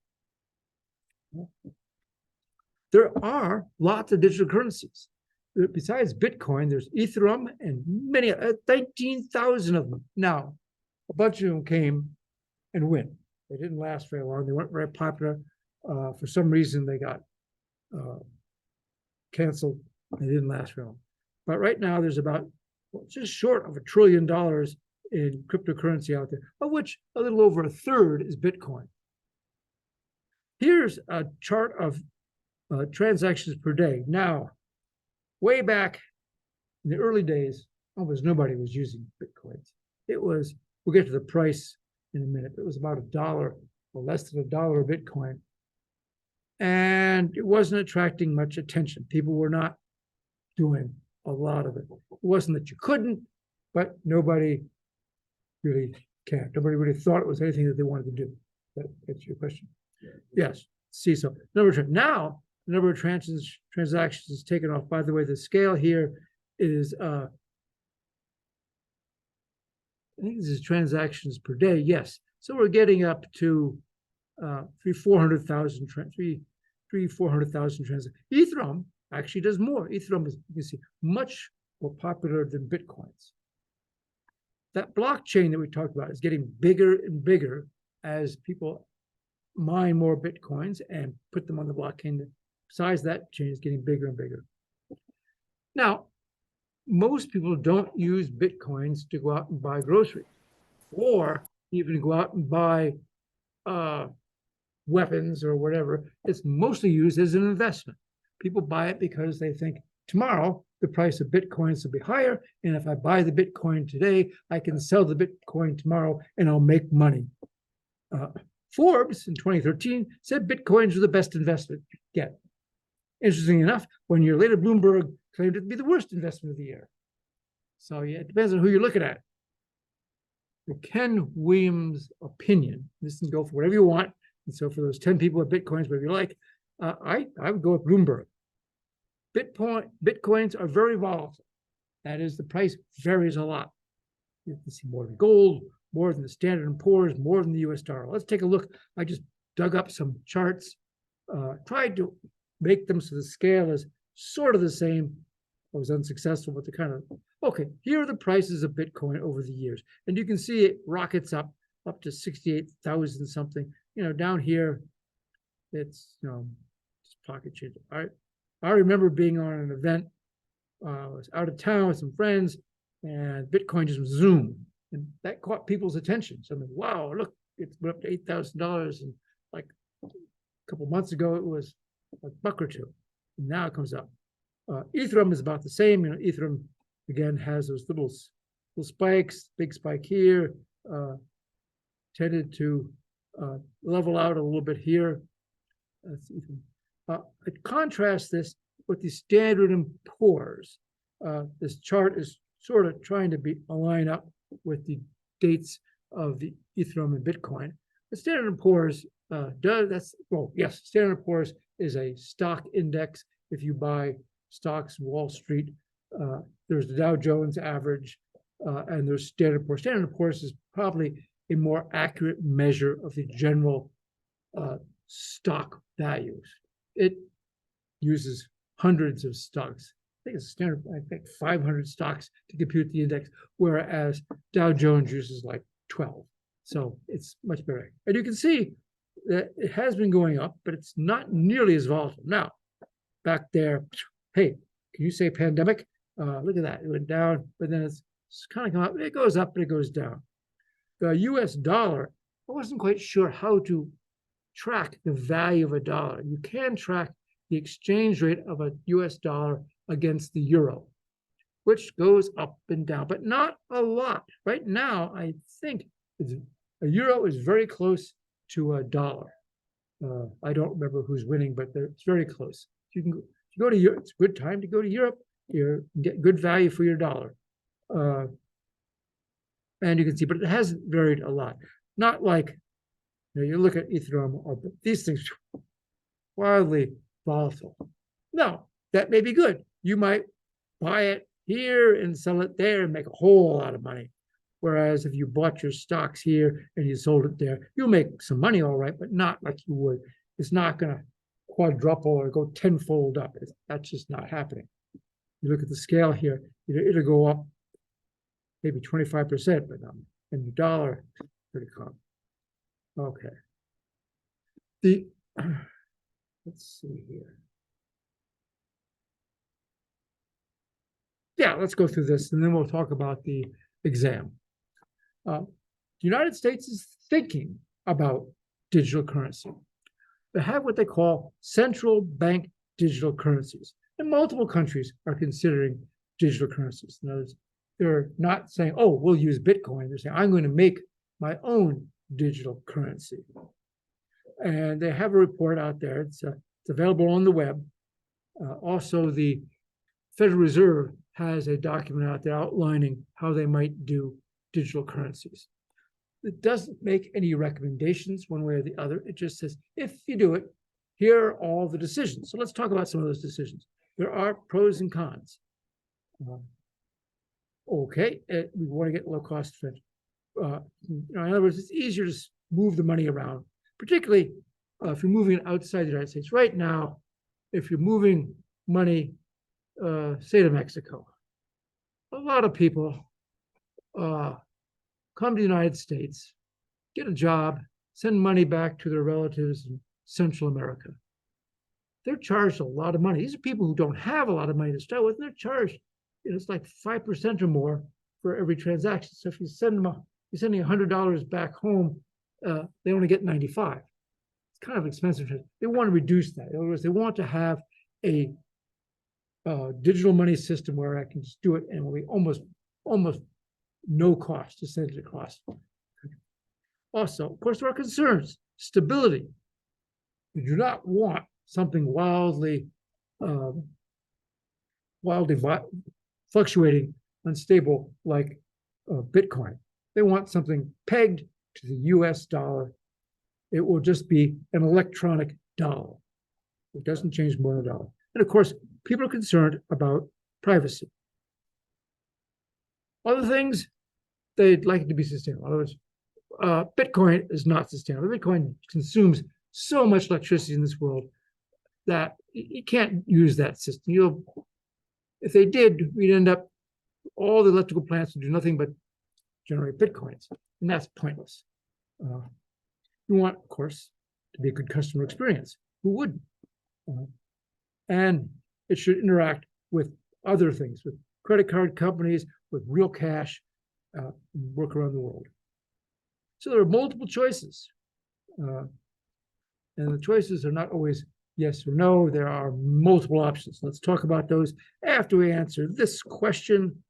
There are lots of digital currencies. Besides Bitcoin, there's Ethereum and many, 19,000 of them. Now, a bunch of them came and went. They didn't last very long. They weren't very popular. For some reason, they got canceled. They didn't last very long. But right now, there's about just short of $1 trillion in cryptocurrency out there, of which a little over a third is Bitcoin. Here's a chart of transactions per day. Now, way back in the early days, almost nobody was using Bitcoins. It was, we'll get to the price in a minute, it was about $1 or less than $1 a Bitcoin. And it wasn't attracting much attention. People were not doing a lot of it. It wasn't that you couldn't, but nobody really cared. Nobody really thought it was anything that they wanted to do. That answers your question. Yes, see, so now the number of transactions is taken off. By the way, the scale here is, I think this is transactions per day. Yes, so we're getting up to 400,000 transactions. Ethereum actually does more. Ethereum is, you can see, much more popular than Bitcoins. That blockchain that we talked about is getting bigger and bigger as people mine more Bitcoins and put them on the blockchain. The size of that chain is getting bigger and bigger. Now, most people don't use Bitcoins to go out and buy groceries or even go out and buy weapons or whatever. It's mostly used as an investment. People buy it because they think tomorrow the price of Bitcoins will be higher. And if I buy the Bitcoin today, I can sell the Bitcoin tomorrow and I'll make money. Forbes in 2013 said Bitcoins are the best investment you get. Interestingly enough, 1 year later, Bloomberg claimed it to be the worst investment of the year. So yeah, it depends on who you're looking at. For Ken Williams' opinion, this can go for whatever you want. And so for those 10 people with Bitcoins, whatever you like, I would go with Bloomberg. Bitcoins are very volatile. That is, the price varies a lot. You can see more than gold, more than the Standard & Poor's, more than the US dollar. Let's take a look. I just dug up some charts, tried to make them so the scale is sort of the same. I was unsuccessful, but the kind of, okay, here are the prices of Bitcoin over the years. And you can see it rockets up to 68,000 something. You know, down here, it's, just pocket change. I remember being on an event. I was out of town with some friends, and Bitcoin just zoom, and that caught people's attention. So I mean, wow, look, it went up to $8,000, and like a couple months ago, it was a buck or two. And now it comes up. Ethereum is about the same. You know, Ethereum again has those little spikes, big spike here, tended to level out a little bit here. I contrast this with the Standard & Poor's. This chart is sort of trying to align up with the dates of the Ethereum and Bitcoin. The Standard & Poor's Standard & Poor's is a stock index. If you buy stocks, Wall Street, there's the Dow Jones average, and there's Standard & Poor's. Standard & Poor's is probably a more accurate measure of the general stock values. It uses hundreds of stocks. I think it's standard, I think 500 stocks to compute the index, whereas Dow Jones uses like 12. So it's much better. And you can see that it has been going up, but it's not nearly as volatile. Now, back there, hey, can you say pandemic? Look at that. It went down, but then it's kind of come up. It goes up, but it goes down. The US dollar, I wasn't quite sure how to track the value of a dollar. You can track the exchange rate of a US dollar against the euro, which goes up and down, but not a lot. Right now, I think a euro is very close to a dollar. I don't remember who's winning, but it's very close. You can go to Europe. It's a good time to go to Europe. You get good value for your dollar. And you can see, but it hasn't varied a lot. Not like, you look at Ethereum, or these things wildly volatile. Now, that may be good. You might buy it here and sell it there and make a whole lot of money. Whereas if you bought your stocks here and you sold it there, you'll make some money, all right, but not like you would. It's not going to quadruple or go tenfold up. That's just not happening. You look at the scale here, it'll go up maybe 25%, but and the dollar pretty calm. Okay. Let's see here. Yeah, let's go through this, and then we'll talk about the exam. The United States is thinking about digital currency. They have what they call central bank digital currencies, and multiple countries are considering digital currencies. In other words, they're not saying, oh, we'll use Bitcoin. They're saying, I'm going to make my own digital currency. And they have a report out there. It's available on the web. Also, the Federal Reserve has a document out there outlining how they might do digital currencies. It doesn't make any recommendations one way or the other. It just says, if you do it, here are all the decisions. So let's talk about some of those decisions. There are pros and cons. Okay, we want to get low cost Fed. In other words, it's easier to move the money around, particularly if you're moving it outside the United States. Right now, if you're moving money, say to Mexico, a lot of people come to the United States, get a job, send money back to their relatives in Central America. They're charged a lot of money. These are people who don't have a lot of money to start with, and they're charged, it's like 5% or more for every transaction. So if you send them, you're sending $100 back home, they only get 95. It's kind of expensive. They want to reduce that. In other words, they want to have a digital money system where I can just do it and it will be almost no cost to send it across. Also, of course, there are concerns. Stability. You do not want something wildly fluctuating, unstable like Bitcoin. They want something pegged to the US dollar. It will just be an electronic dollar. It doesn't change more than a dollar. And of course, people are concerned about privacy. Other things, they'd like it to be sustainable. In other words, Bitcoin is not sustainable. Bitcoin consumes so much electricity in this world that you can't use that system. If they did, we'd end up, all the electrical plants would do nothing but generate Bitcoins, and that's pointless. You want, of course, to be a good customer experience. Who wouldn't? And it should interact with other things, with credit card companies, with real cash, work around the world. So there are multiple choices. And the choices are not always yes or no. There are multiple options. Let's talk about those after we answer this question.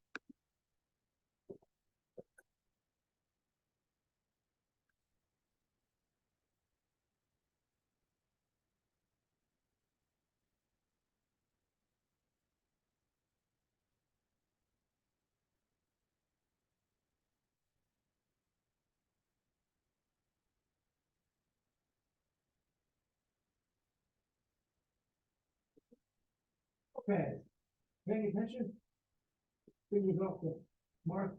Okay, paying attention? Fingers off the mark.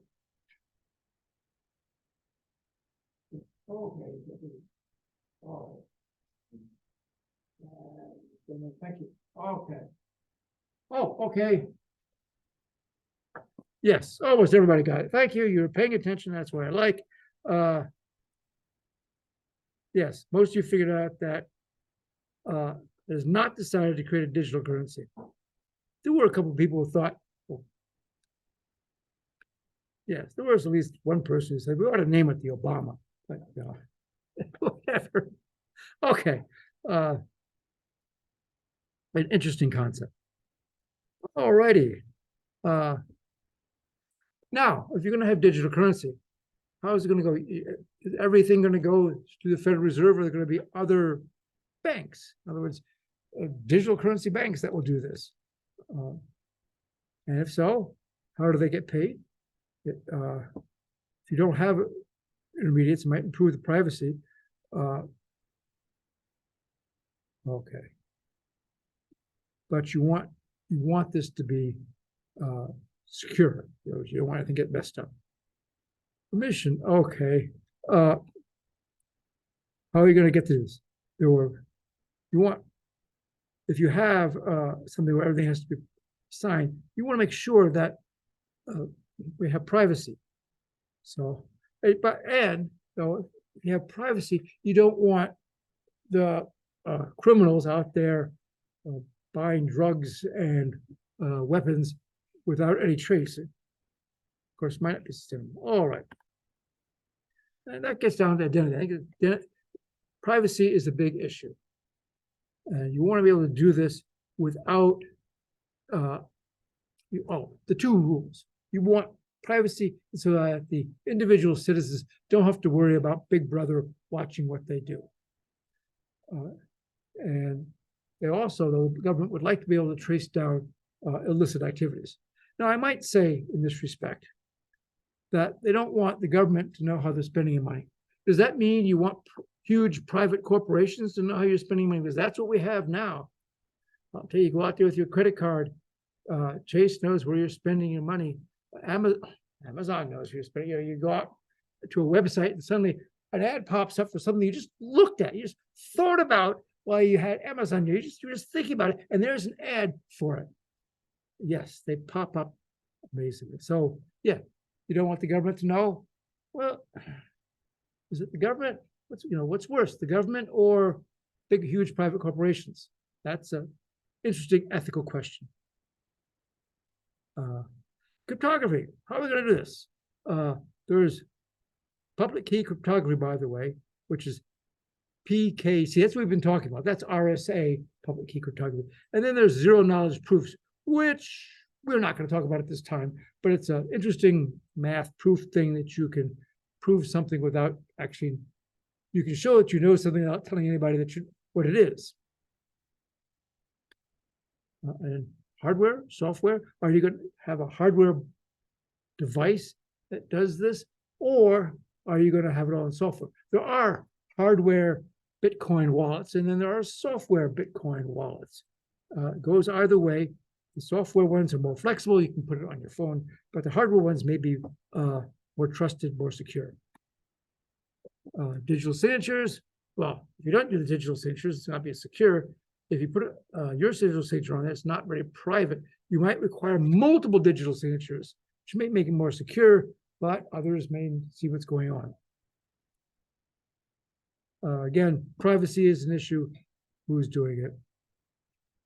Okay. Oh. Thank you. Okay. Oh, okay. Yes, almost everybody got it. Thank you. You're paying attention. That's what I like. Yes, most of you figured out that it is not decided to create a digital currency. There were a couple of people who thought, well, yes, there was at least one person who said we ought to name it the Obama, but whatever. Okay, an interesting concept. All righty. Now, if you're going to have digital currency, how is it going to go? Is everything going to go to the Federal Reserve, or are there going to be other banks? In other words, digital currency banks that will do this. And if so, how do they get paid? If you don't have intermediates, it might improve the privacy. Okay. But you want this to be secure. You don't want anything to get messed up. Permission, okay. How are you going to get to this? If you have something where everything has to be signed, you want to make sure that we have privacy. So, if you have privacy, you don't want the criminals out there buying drugs and weapons without any trace. Of course, might not be sustainable. All right. And that gets down to identity. Privacy is a big issue. You want to be able to do this without the two rules. You want privacy so that the individual citizens don't have to worry about Big Brother watching what they do. And the government would like to be able to trace down illicit activities. Now, I might say in this respect that they don't want the government to know how they're spending your money. Does that mean you want huge private corporations to know how you're spending money? Because that's what we have now. I'll tell you, go out there with your credit card. Chase knows where you're spending your money. Amazon knows where you're spending. You go out to a website and suddenly an ad pops up for something you just looked at. You just thought about while you had Amazon. You were just thinking about it, and there's an ad for it. Yes, they pop up amazingly. So, yeah, you don't want the government to know. Well, is it the government? What's worse, the government or big, huge private corporations? That's an interesting ethical question. Cryptography. How are we going to do this? There's public key cryptography, by the way, which is PKC. That's what we've been talking about. That's RSA, public key cryptography. And then there's zero knowledge proofs, which we're not going to talk about at this time, but it's an interesting math proof thing that you can prove something without actually, you can show that you know something without telling anybody what it is. And hardware, software, are you going to have a hardware device that does this, or are you going to have it all in software? There are hardware Bitcoin wallets, and then there are software Bitcoin wallets. It goes either way. The software ones are more flexible. You can put it on your phone, but the hardware ones may be more trusted, more secure. Digital signatures. Well, if you don't do the digital signatures, it's not be secure. If you put your digital signature on it, it's not very private. You might require multiple digital signatures, which may make it more secure, but others may see what's going on. Again, privacy is an issue. Who's doing it?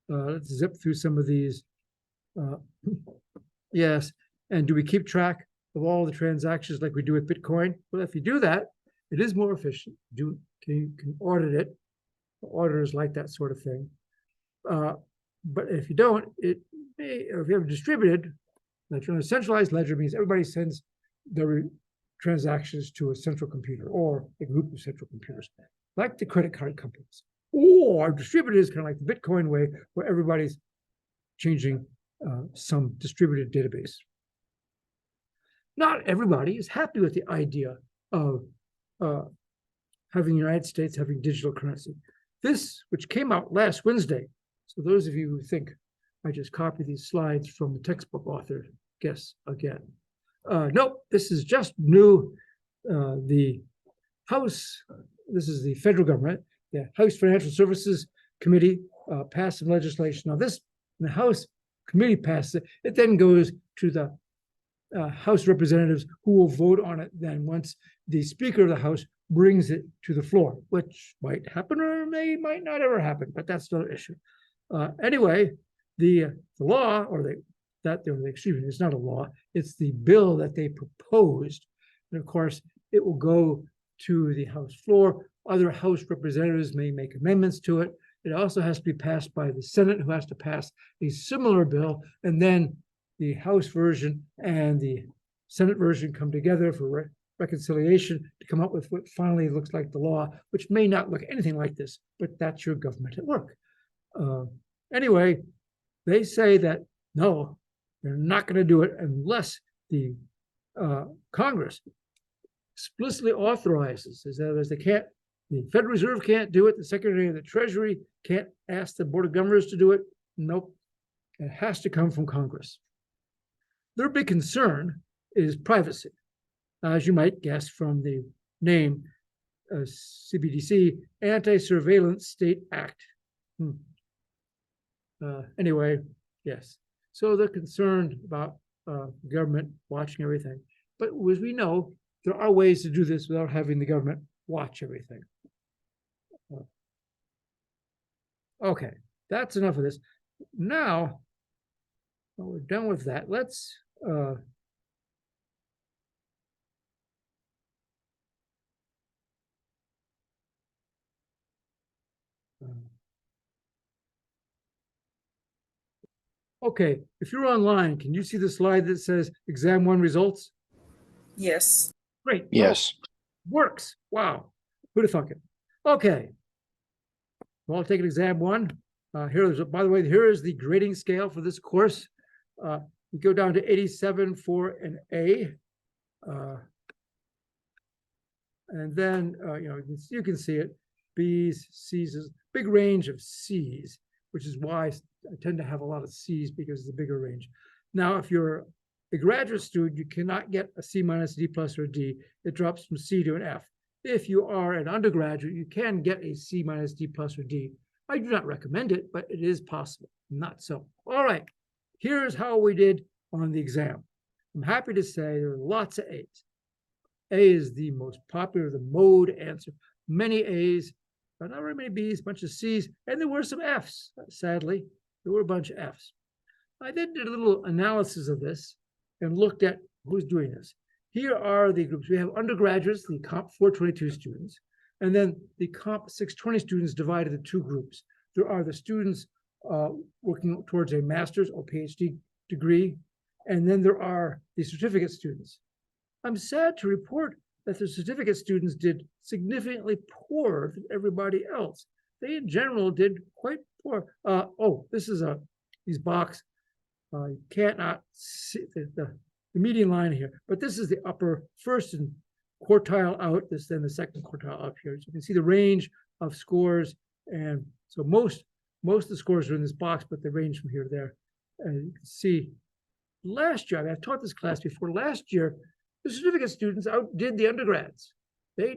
Let's zip through some of these. Yes, and do we keep track of all the transactions like we do with Bitcoin? Well, if you do that, it is more efficient. You can audit it. Auditors like that sort of thing. But if you don't, it may, or if you have a distributed ledger, a centralized ledger means everybody sends their transactions to a central computer or a group of central computers, like the credit card companies. Or distributed is kind of like the Bitcoin way, where everybody's changing some distributed database. Not everybody is happy with the idea of having the United States having digital currency. This, which came out last Wednesday, so those of you who think I just copied these slides from the textbook author, guess again. Nope, this is just new. The House, this is the federal government, the House Financial Services Committee passed some legislation. Now this, the House committee passed it, it then goes to the House representatives who will vote on it then once the Speaker of the House brings it to the floor, which might happen or might not ever happen, but that's another issue. Anyway, the law, or excuse me, it's not a law, it's the bill that they proposed. And of course, it will go to the House floor. Other House representatives may make amendments to it. It also has to be passed by the Senate, who has to pass a similar bill, and then the House version and the Senate version come together for reconciliation to come up with what finally looks like the law, which may not look anything like this, but that's your government at work. Anyway, they say that no, they're not going to do it unless the Congress explicitly authorizes. In other words, they can't, the Federal Reserve can't do it, the Secretary of the Treasury can't ask the Board of Governors to do it. Nope, it has to come from Congress. Their big concern is privacy, as you might guess from the name CBDC, Anti-Surveillance State Act. Anyway, yes. So they're concerned about government watching everything. But as we know, there are ways to do this without having the government watch everything. Okay, that's enough of this. Now, well, we're done with that. Let's okay, if you're online, can you see the slide that says exam 1 results? Yes. Great. Yes. Oh, works. Wow. Who'd have thunk it? Okay. Well, I'll take an exam 1. Here's, by the way, here is the grading scale for this course. We go down to 87 for an A. And then, you can see it, B's, C's, big range of C's, which is why I tend to have a lot of C's because it's a bigger range. Now, if you're a graduate student, you cannot get a C minus, D plus, or D. It drops from C to an F. If you are an undergraduate, you can get a C minus, D plus, or D. I do not recommend it, but it is possible. Not so. All right, here's how we did on the exam. I'm happy to say there are lots of A's. A is the most popular, the mode answer. Many A's, but not very many B's, a bunch of C's, and there were some F's, sadly. There were a bunch of F's. I then did a little analysis of this and looked at who's doing this. Here are the groups. We have undergraduates, the Comp 422 students, and then the Comp 620 students divided into 2 groups. There are the students working towards a master's or PhD degree, and then there are the certificate students. I'm sad to report that the certificate students did significantly poorer than everybody else. They in general did quite poor. This is these box. You cannot see the median line here, but this is the upper first and quartile out, this then the second quartile up here. So you can see the range of scores, and so most of the scores are in this box, but they range from here to there. And you can see last year, I've taught this class before, last year, the certificate students outdid the undergrads. They,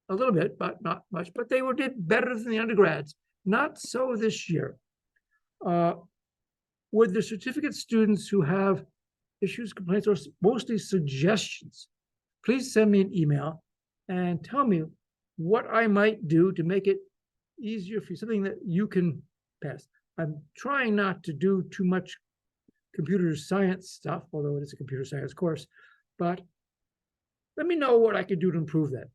a little bit, but not much, but they did better than the undergrads. Not so this year. With the certificate students who have issues, complaints, or mostly suggestions, please send me an email and tell me what I might do to make it easier for you, something that you can pass. I'm trying not to do too much computer science stuff, although it is a computer science course, but let me know what I could do to improve that.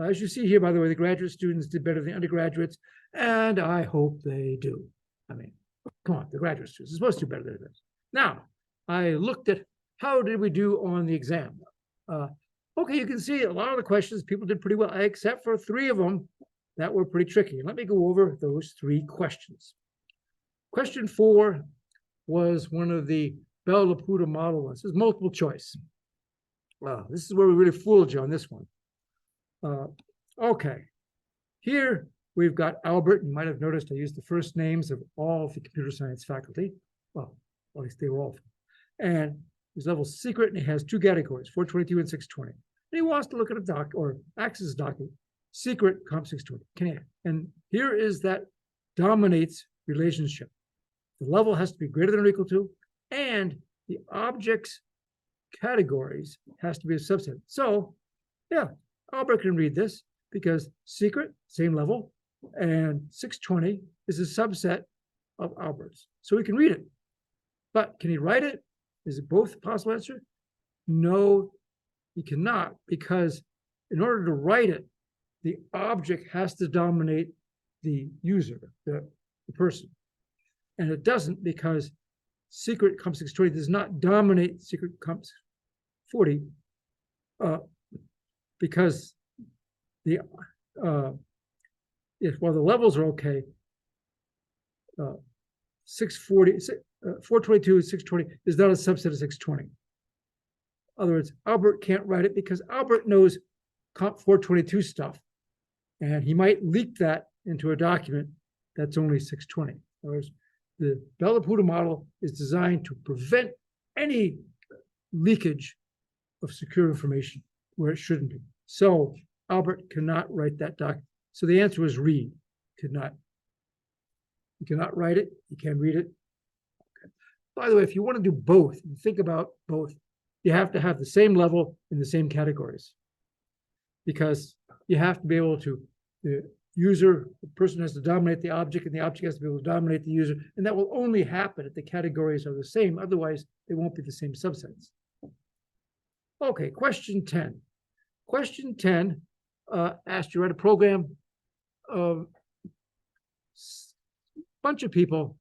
As you see here, by the way, the graduate students did better than the undergraduates, and I hope they do. I mean, come on, the graduate students are supposed to do better than this. Now, I looked at how did we do on the exam. Okay, you can see a lot of the questions people did pretty well, except for 3 of them that were pretty tricky. Let me go over those 3 questions. Question 4 was one of the Bell-LaPoota model ones. This is multiple choice. This is where we really fooled you on this one. Okay, here we've got Albert. You might have noticed I used the first names of all of the computer science faculty. Well, at least they were all. And his level secret, and he has 2 categories, 422 and 620. And he wants to look at a doc or access document secret comp 620. And here is that dominates relationship. The level has to be greater than or equal to, and the object's categories has to be a subset. So, yeah, Albert can read this because secret, same level, and 620 is a subset of Albert's. So he can read it. But can he write it? Is it both a possible answer? No, he cannot, because in order to write it, the object has to dominate the user, the person. And it doesn't, because secret comp 620 does not dominate secret comp 40, because the while the levels are okay, 640, 422 and 620 is not a subset of 620. In other words, Albert can't write it because Albert knows comp 422 stuff, and he might leak that into a document that's only 620. In other words, the Bell-LaPadula model is designed to prevent any leakage of secure information where it shouldn't be. So Albert cannot write that document. So the answer was read. Could not. You cannot write it. You can read it. Okay. By the way, if you want to do both, think about both, you have to have the same level in the same categories, because you have to be able to, the person has to dominate the object, and the object has to be able to dominate the user, and that will only happen if the categories are the same. Otherwise, they won't be the same subsets. Okay, question 10. Question 10 asked you to write a program. A bunch of people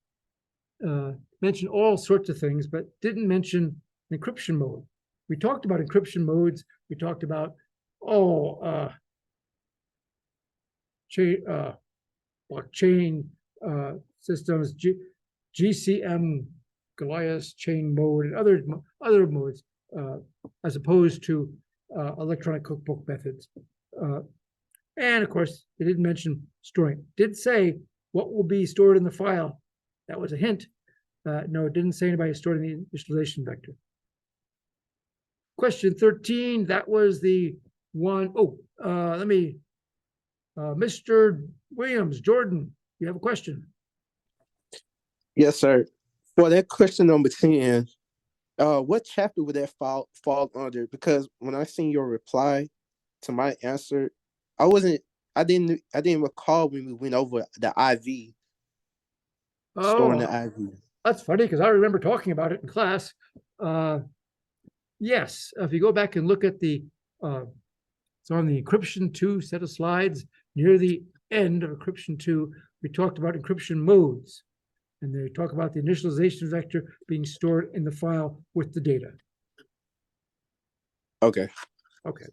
mentioned all sorts of things, but didn't mention encryption mode. We talked about encryption modes. We talked about, blockchain systems, GCM, Goliath chain mode, and other modes, as opposed to electronic cookbook methods. And of course, they didn't mention storing. Did say what will be stored in the file. That was a hint. No, it didn't say anybody stored in the initialization vector. Question 13, that was the one. Mr. Williams, Jordan, you have a question? Yes, sir. For that question number 10, what chapter would that fall under? Because when I seen your reply to my answer, I didn't recall when we went over the IV. Storing the IV. That's funny, because I remember talking about it in class. Yes, if you go back and look at the, it's on the encryption 2 set of slides, near the end of encryption 2, we talked about encryption modes. And they talk about the initialization vector being stored in the file with the data. Okay. Okay.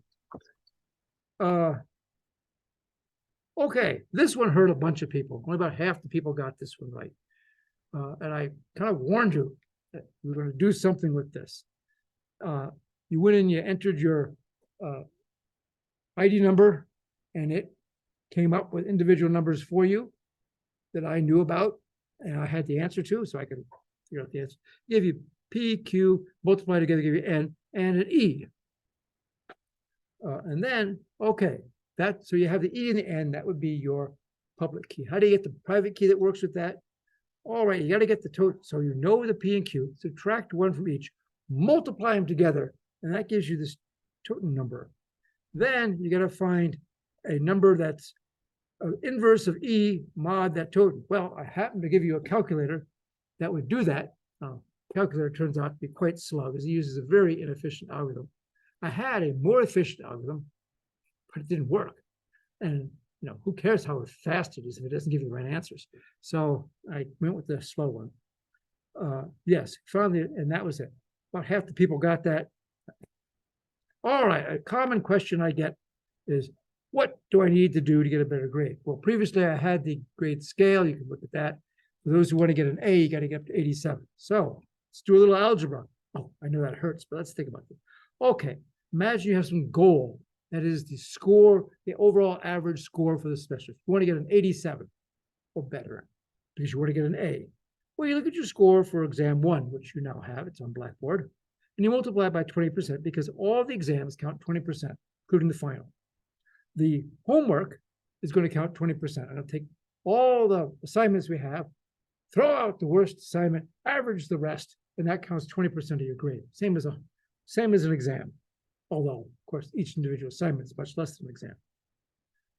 Okay, this one hurt a bunch of people. Only about half the people got this one right. And I kind of warned you that we were going to do something with this. You went in, you entered your ID number, and it came up with individual numbers for you that I knew about, and I had the answer to, so I could figure out the answer. Give you P, Q, multiply together, give you N, and an E. And then, okay, so you have the E and the N, that would be your public key. How do you get the private key that works with that? All right, you got to get the total. So you know the P and Q, subtract one from each, multiply them together, and that gives you this total number. Then you got to find a number that's an inverse of E mod that total. Well, I happen to give you a calculator that would do that. Calculator turns out to be quite slow because it uses a very inefficient algorithm. I had a more efficient algorithm, but it didn't work. And who cares how fast it is if it doesn't give you the right answers? So I went with the slow one. Yes, found it, and that was it. About half the people got that. All right, a common question I get is, what do I need to do to get a better grade? Well, previously I had the grade scale. You can look at that. For those who want to get an A, you got to get up to 87. So let's do a little algebra. Oh, I know that hurts, but let's think about this. Okay, imagine you have some goal. That is the score, the overall average score for the semester. You want to get an 87 or better because you want to get an A. Well, you look at your score for exam 1, which you now have. It's on Blackboard. And you multiply by 20% because all the exams count 20%, including the final. the homework is going to count 20%. I'm going to take all the assignments we have, throw out the worst assignment, average the rest, and that counts 20% of your grade. Same as an exam. Although, of course, each individual assignment is much less than an exam.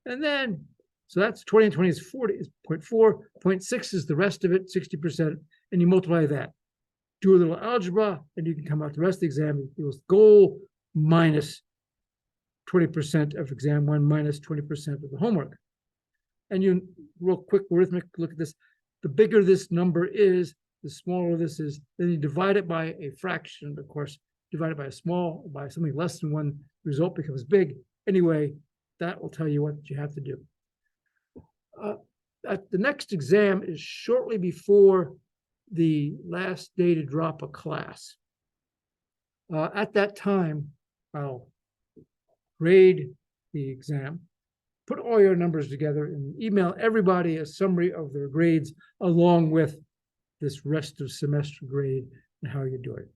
And then, so that's 20 and 20 is 40, is 0.4, 0.6 is the rest of it, 60%, and you multiply that. Do a little algebra, and you can come out the rest of the exam equals goal minus 20% of exam one minus 20% of the homework. And you, real quick arithmetic, look at this. The bigger this number is, the smaller this is. Then you divide it by a fraction, of course, divided by something less than one, result becomes big. Anyway, that will tell you what you have to do. The next exam is shortly before the last day to drop a class. At that time, I'll grade the exam, put all your numbers together, and email everybody a summary of their grades along with this rest of semester grade and how you're doing.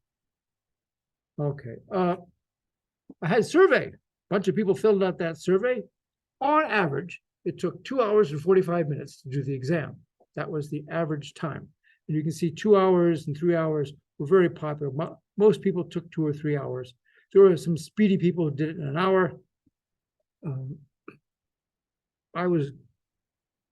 Okay. I had a survey. A bunch of people filled out that survey. On average, it took 2 hours and 45 minutes to do the exam. That was the average time. And you can see 2 hours and 3 hours were very popular. Most people took 2 or 3 hours. There were some speedy people who did it in an hour. I was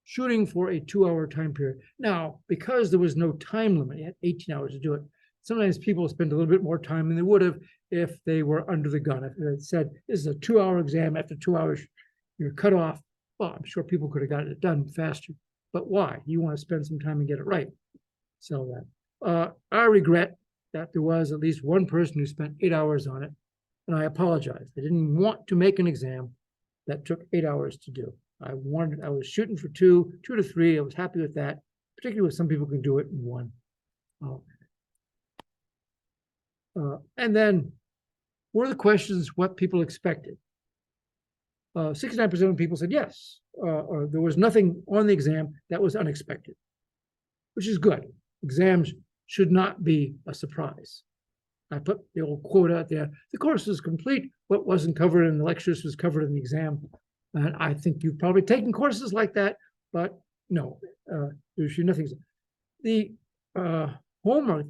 shooting for a 2-hour time period. Now, because there was no time limit, you had 18 hours to do it. Sometimes people spend a little bit more time than they would have if they were under the gun. If it said, this is a 2-hour exam, after 2 hours, you're cut off. Well, I'm sure people could have gotten it done faster. But why? You want to spend some time and get it right. So that. I regret that there was at least one person who spent 8 hours on it, and I apologize. I didn't want to make an exam that took 8 hours to do. I was shooting for 2 to 3. I was happy with that, particularly with some people can do it in 1. And then, were the questions what people expected? 69% of people said yes, or there was nothing on the exam that was unexpected, which is good. Exams should not be a surprise. I put the old quote out there, the course is complete, what wasn't covered in the lectures was covered in the exam. And I think you've probably taken courses like that, but no, there should nothing. The homework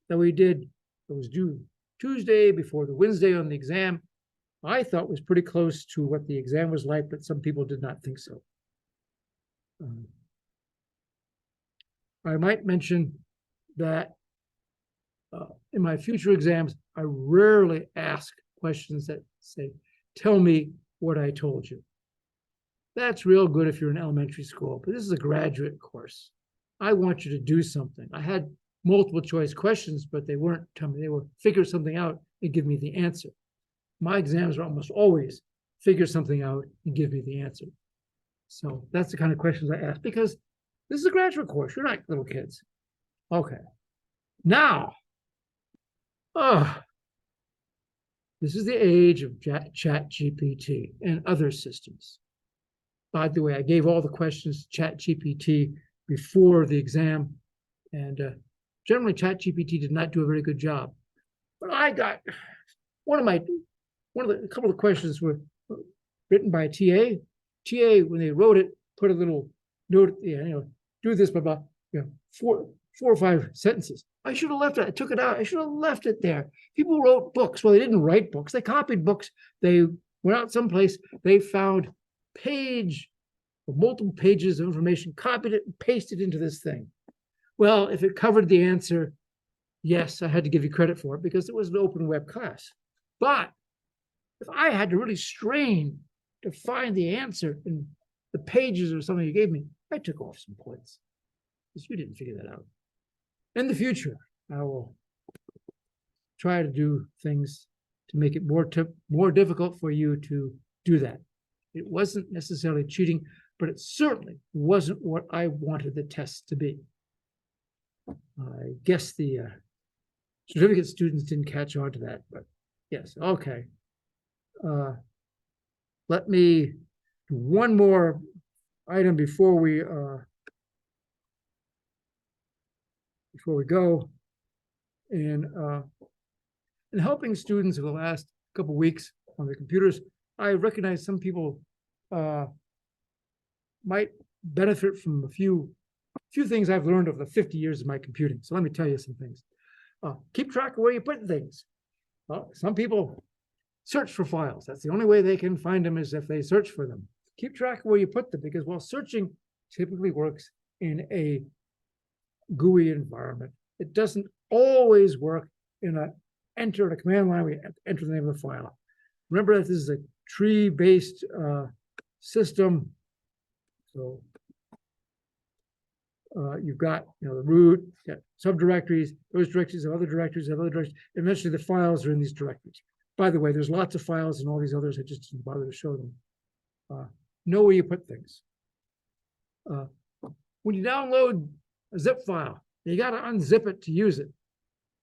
that we did, it was due Tuesday before the Wednesday on the exam, I thought was pretty close to what the exam was like, but some people did not think so. I might mention that in my future exams, I rarely ask questions that say, tell me what I told you. That's real good if you're in elementary school, but this is a graduate course. I want you to do something. I had multiple choice questions, but they weren't telling me, they were figure something out and give me the answer. My exams are almost always figure something out and give me the answer. So that's the kind of questions I ask because this is a graduate course. You're not little kids. Okay. Now, this is the age of ChatGPT and other systems. By the way, I gave all the questions to ChatGPT before the exam, and generally ChatGPT did not do a very good job. But I got a couple of questions were written by a TA. TA, when they wrote it, put a little note at the end, do this, blah, blah, 4 or 5 sentences. I should have left it. I took it out. I should have left it there. People wrote books. Well, they didn't write books. They copied books. They went out someplace. They found multiple pages of information, copied it, and pasted into this thing. Well, if it covered the answer, yes, I had to give you credit for it because it was an open web class. But if I had to really strain to find the answer in the pages or something you gave me, I took off some points because you didn't figure that out. In the future, I will try to do things to make it more difficult for you to do that. It wasn't necessarily cheating, but it certainly wasn't what I wanted the test to be. I guess the certificate students didn't catch on to that, but yes, okay. Let me do one more item before we go. And in helping students over the last couple of weeks on the computers, I recognize some people might benefit from a few things I've learned over the 50 years of my computing. So let me tell you some things. Keep track of where you put things. Some people search for files. That's the only way they can find them, is if they search for them. Keep track of where you put them, because while searching typically works in a GUI environment, it doesn't always work in a enter a command line where you enter the name of the file. Remember that this is a tree-based system. So you've got the root, you've got subdirectories, those directories have other directories, have other directories. Eventually the files are in these directories. By the way, there's lots of files and all these others. I just didn't bother to show them. Know where you put things. When you download a zip file, you got to unzip it to use it.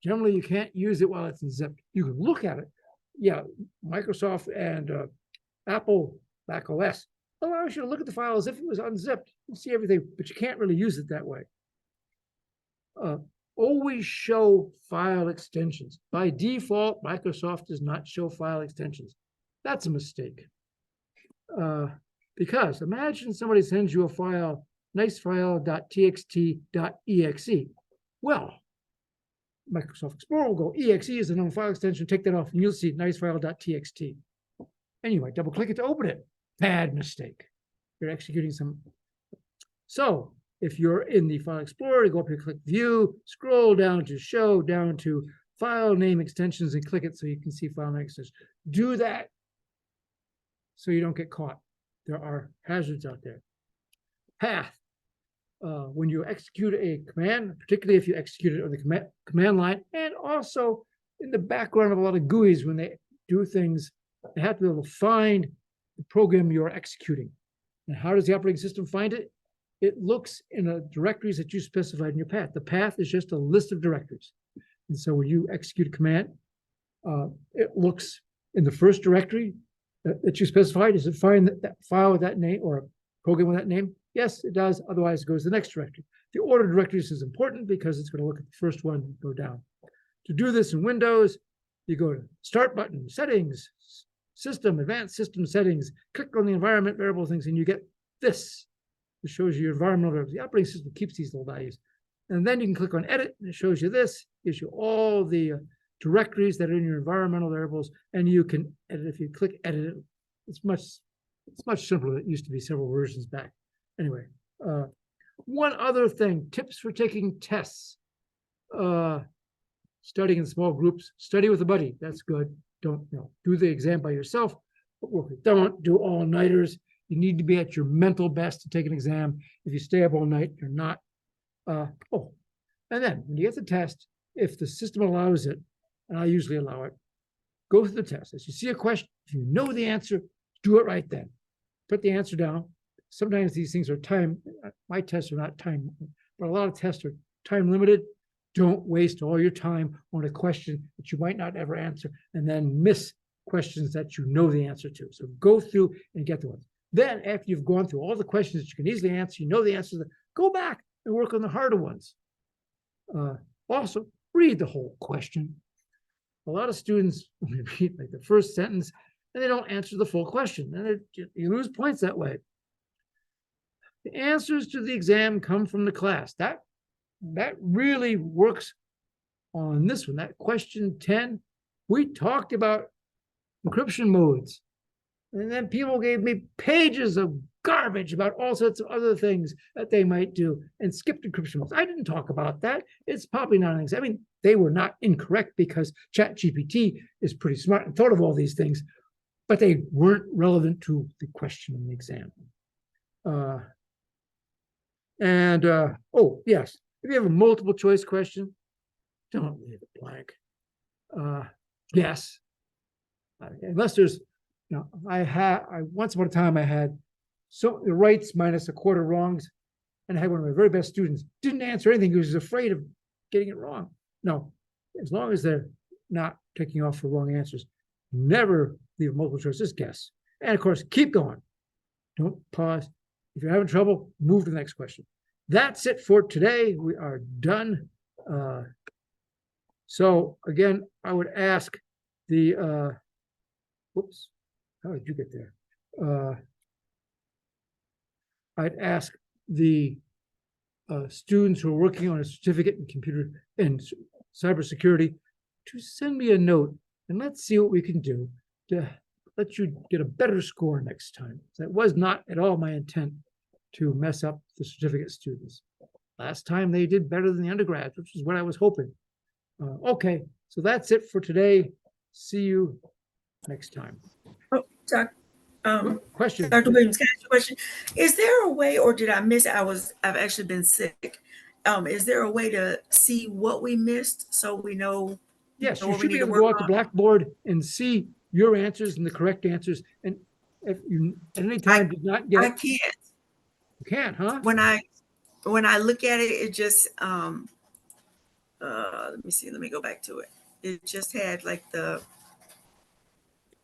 Generally, you can't use it while it's unzipped. You can look at it. Yeah, Microsoft and Apple Mac OS allows you to look at the file as if it was unzipped. You see everything, but you can't really use it that way. Always show file extensions. By default, Microsoft does not show file extensions. That's a mistake. Because imagine somebody sends you a file, nicefile.txt.exe. Well, Microsoft Explorer will go, exe is a known file extension, take that off, and you'll see nicefile.txt. And you might double click it to open it. Bad mistake. You're executing some. So if you're in the File Explorer, you go up here, click View, scroll down to Show, down to File Name Extensions, and click it so you can see file name extensions. Do that so you don't get caught. There are hazards out there. Path. When you execute a command, particularly if you execute it on the command line, and also in the background of a lot of GUIs, when they do things, they have to be able to find the program you're executing. And how does the operating system find it? It looks in the directories that you specified in your path. The path is just a list of directories. And so when you execute a command, it looks in the first directory that you specified. Does it find that file with that name or a program with that name? Yes, it does. Otherwise, it goes to the next directory. The order of directories is important because it's going to look at the first one and go down. To do this in Windows, you go to Start button, Settings, System, Advanced System Settings, click on the environment variable things, and you get this. It shows you your environmental variables. The operating system keeps these little values. And then you can click on Edit, and it shows you this, gives you all the directories that are in your environmental variables, and you can edit. If you click Edit, it's much simpler than it used to be several versions back. Anyway, one other thing, tips for taking tests. Studying in small groups, study with a buddy. That's good. Don't do the exam by yourself. Don't do all-nighters. You need to be at your mental best to take an exam. If you stay up all night, you're not. And then when you get the test, if the system allows it, and I usually allow it, go through the test. As you see a question, if you know the answer, do it right then. Put the answer down. Sometimes these things are time. My tests are not time, but a lot of tests are time limited. Don't waste all your time on a question that you might not ever answer and then miss questions that you know the answer to. So go through and get the ones. Then after you've gone through all the questions that you can easily answer, you know the answers, go back and work on the harder ones. Also, read the whole question. A lot of students only read like the first sentence and they don't answer the full question. And you lose points that way. The answers to the exam come from the class. That really works on this one. That question 10, we talked about encryption modes. And then people gave me pages of garbage about all sorts of other things that they might do and skipped encryption modes. I didn't talk about that. It's probably not an exam. I mean, they were not incorrect because ChatGPT is pretty smart and thought of all these things, but they weren't relevant to the question in the exam. Oh, yes. If you have a multiple choice question, don't leave it blank. Yes. Unless there's, once upon a time I had the rights minus a quarter wrongs, and I had one of my very best students, didn't answer anything. He was afraid of getting it wrong. No, as long as they're not taking off for wrong answers, never leave multiple choice, just guess. And of course, keep going. Don't pause. If you're having trouble, move to the next question. That's it for today. We are done. So again, I would ask the, whoops, how did you get there? I'd ask the students who are working on a certificate in computer and cybersecurity to send me a note, and let's see what we can do to let you get a better score next time. That was not at all my intent to mess up the certificate students. Last time they did better than the undergrads, which is what I was hoping. Okay, so that's it for today. See you next time. Oh, Question. Dr. Williams, can I ask you a question? Is there a way, or did I miss it? I've actually been sick. Is there a way to see what we missed so we know? Yes, know you what we should need be to able to go work out to on? Blackboard and see your answers and the correct answers. And if you at any time did not I get, can't. you can't, huh? When I look at it, it just let me see. Let me go back to it. It just had like the.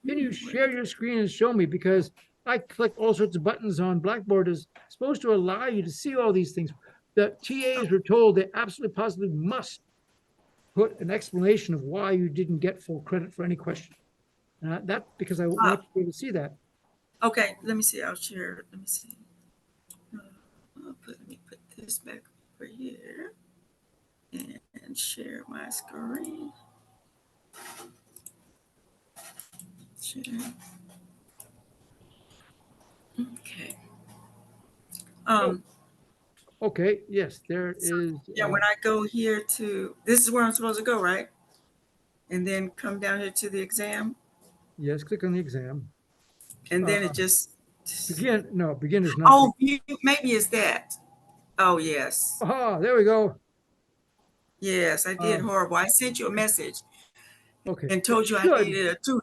Can you share your screen and show me? Because I click all sorts of buttons on Blackboard is supposed to allow you to see all these things. The TAs were told they absolutely positively must put an explanation of why you didn't get full credit for any question. That because I want you to be able to see that. Okay, let me see. I'll share. Let me see. Let me put this back over here and share my screen. Share. Okay. Okay, yes, there is. Yeah, when I go here to, this is where I'm supposed to go, right? And then come down here to the exam, Yes, click on the exam. and then it just. Begin, no, begin is not. Oh, maybe it's that. Oh, yes. Ah, there we go. Yes, I did horrible. I sent you a message Okay. and told you I needed a tutor.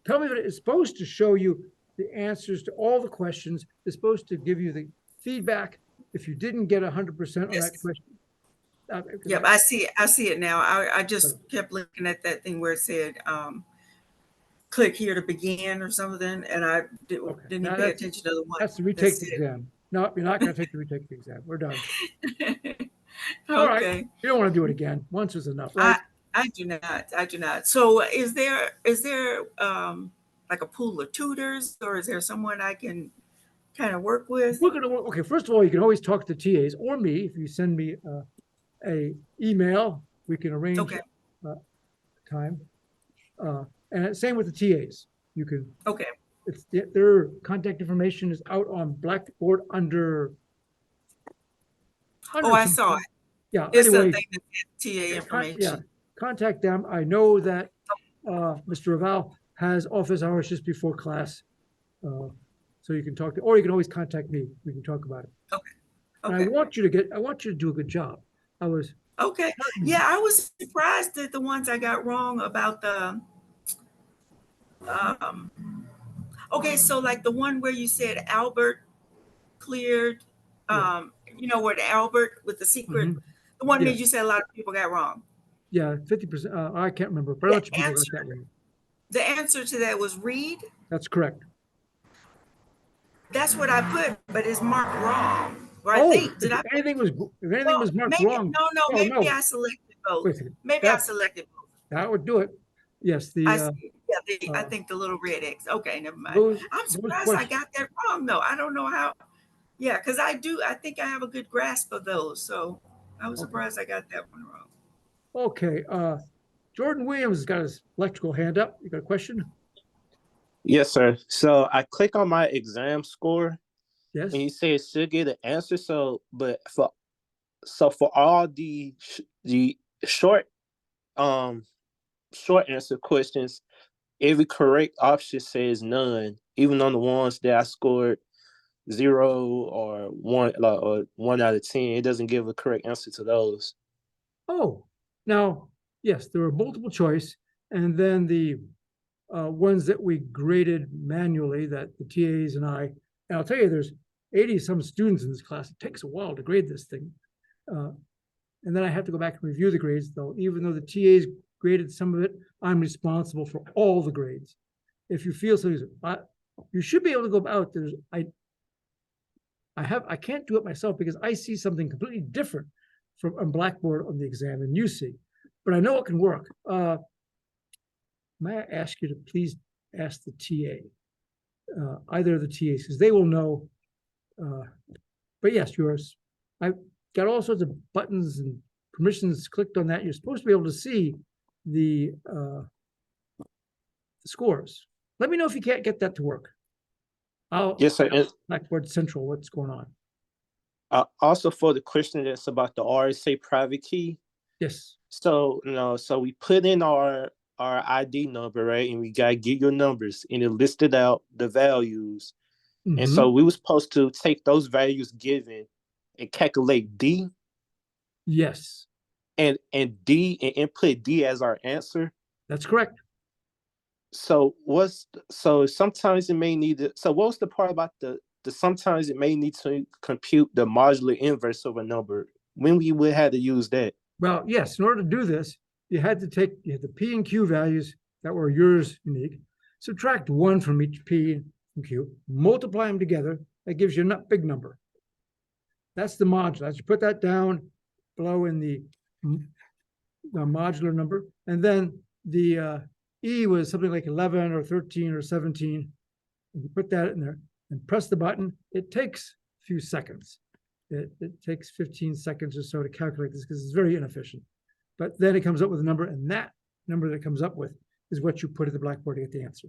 Tell me that it's supposed to show you the answers to all the questions. It's supposed to give you the feedback if you didn't get 100% on that Yes. question. Yep, I see it. I see it now. I just kept looking at that thing where it said click here to begin or something, and I didn't even pay attention to the one. That's the retake the exam. No, you're not going to take the retake the exam. We're done. All right. Okay. You don't want to do it again. Once is enough, right? I do not. I do not. So is there like a pool of tutors, or is there someone I can kind of work with? We're gonna okay. First of all, you can always talk to TAs or me if you send me a email. We can arrange time. And same with the TAs. You can. Okay. It's their contact information is out on Blackboard under. Oh, I saw it. Yeah. It's anyway, something that TA information. Yeah. Contact them. I know that Mr. Raval has office hours just before class. So you can talk to, or you can always contact me. We can talk about it. Okay. And I want you to do a good job. Okay. Yeah, I was surprised at the ones I got wrong about the. Okay, so like the one where you said Albert cleared, where the Albert with the secret, the one that you said a lot of people got wrong. Yeah, 50%. I can't remember, but I want you people got that wrong. The answer to that was Reed. That's correct. That's what I put, but it's marked wrong. Or I think if anything was marked wrong. Maybe I selected both. Maybe I selected both. That would do it. Yes, I think the little red X. Okay, never mind. I'm surprised I got that wrong though. I don't know how. Yeah, because I think I have a good grasp of those. So I was surprised I got that one wrong. Okay. Jordan Williams has got his electrical hand up. You got a question? Yes, sir. So I click on my exam score. Yes. And you say it should get an answer. So for all the short answer questions, every correct option says none, even on the ones that I scored 0 or 1, or 1 out of 10. It doesn't give a correct answer to those. Oh, now, yes, there were multiple choice, and then the ones that we graded manually that the TAs and and I'll tell you, there's 80 some students in this class. It takes a while to grade this thing. And then I have to go back and review the grades, though. Even though the TAs graded some of it, I'm responsible for all the grades. If you feel so, you should be able to go out. I can't do it myself because I see something completely different from on Blackboard on the exam than you see, but I know it can work. May I ask you to please ask the TA, either of the TAs, because they will know But yes, yours. I got all sorts of buttons and permissions clicked on that. You're supposed to be able to see the scores. Let me know if you can't get that to work. Yes, sir. And Blackboard Central, what's going on? also for the question that's about the RSA private key. Yes. So so we put in our ID number, right? And we gotta get your numbers, and it listed out the values. Mm-hmm. And so we were supposed to take those values given and calculate D. Yes. And input D as our answer. That's correct. So sometimes it may need to, so what was the part about the sometimes it may need to compute the modular inverse of a number? When we would have to use that? Well, yes, in order to do this, you had the P and Q values that were yours unique, subtract 1 from each P and Q, multiply them together, that gives you a big number. That's the modular. As you put that down below in the modular number, and then the E was something like 11 or 13 or 17. And you put that in there and press the button. It takes a few seconds. It takes 15 seconds or so to calculate this because it's very inefficient. But then it comes up with a number, and that number that it comes up with is what you put at the blackboard to get the answer.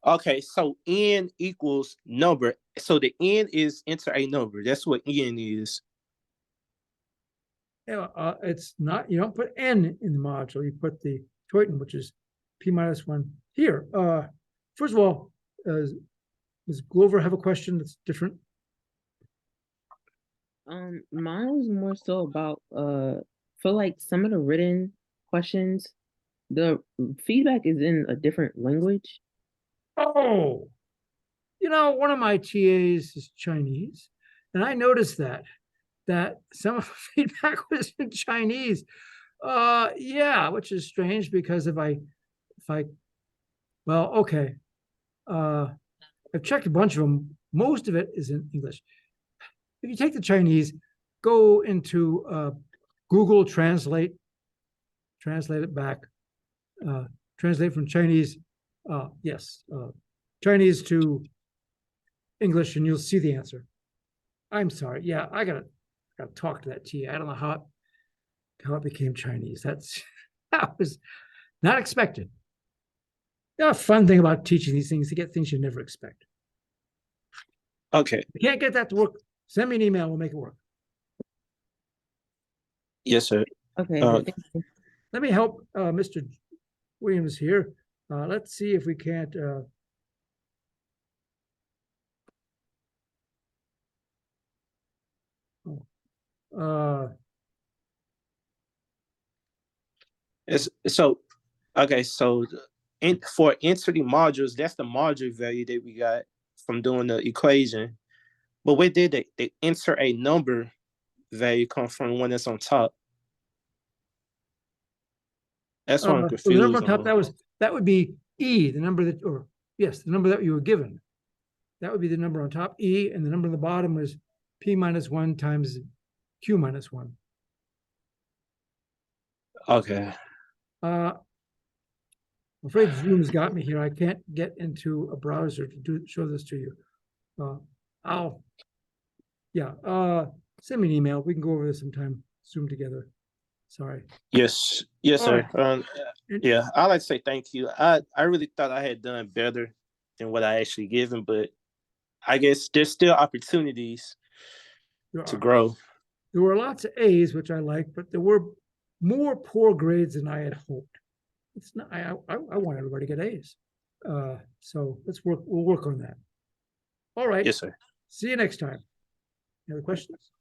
Okay, so N equals number. So the N is enter a number. That's what N is. It's not, you don't put N in the module, you put the Teuton, which is P minus 1 here. First of all, does Glover have a question that's different? Mine was more so about for like some of the written questions, the feedback is in a different language. Oh, one of my TAs is Chinese, and I noticed that some of the feedback was in Chinese. Yeah, which is strange because well, okay. I've checked a bunch of them. Most of it is in English. If you take the Chinese, go into Google Translate it back, translate from Chinese, Chinese to English, and you'll see the answer. I'm sorry. Yeah, I gotta talk to that TA. I don't know how it became Chinese. That was not expected. A fun thing about teaching these things, to get things you never expect. Okay. If you can't get that to work, send me an email. We'll make it work. Yes, sir. Okay. Let me help Mr. Williams here. Let's see if we can't. Okay, so for entity modules, that's the module value that we got from doing the equation. But where did they enter a number value come from when it's on top? That's what I'm confused. The number on top, that would be E, the number that, or yes, the number that you were given. That would be the number on top, E, and the number on the bottom was P minus 1 times Q minus 1. Okay. I'm afraid Zoom's got me here. I can't get into a browser to show this to you. Send me an email. We can go over this sometime. Zoom together. Sorry. Yes, sir. Right. Yeah, I'd like to say thank you. I really thought I had done better than what I actually given, but I guess there's still opportunities to grow. There were lots of A's, which I liked, but there were more poor grades than I had hoped. It's not. I want everybody to get A's. So we'll work on that. All right. Yes, sir. See you next time. Any other questions?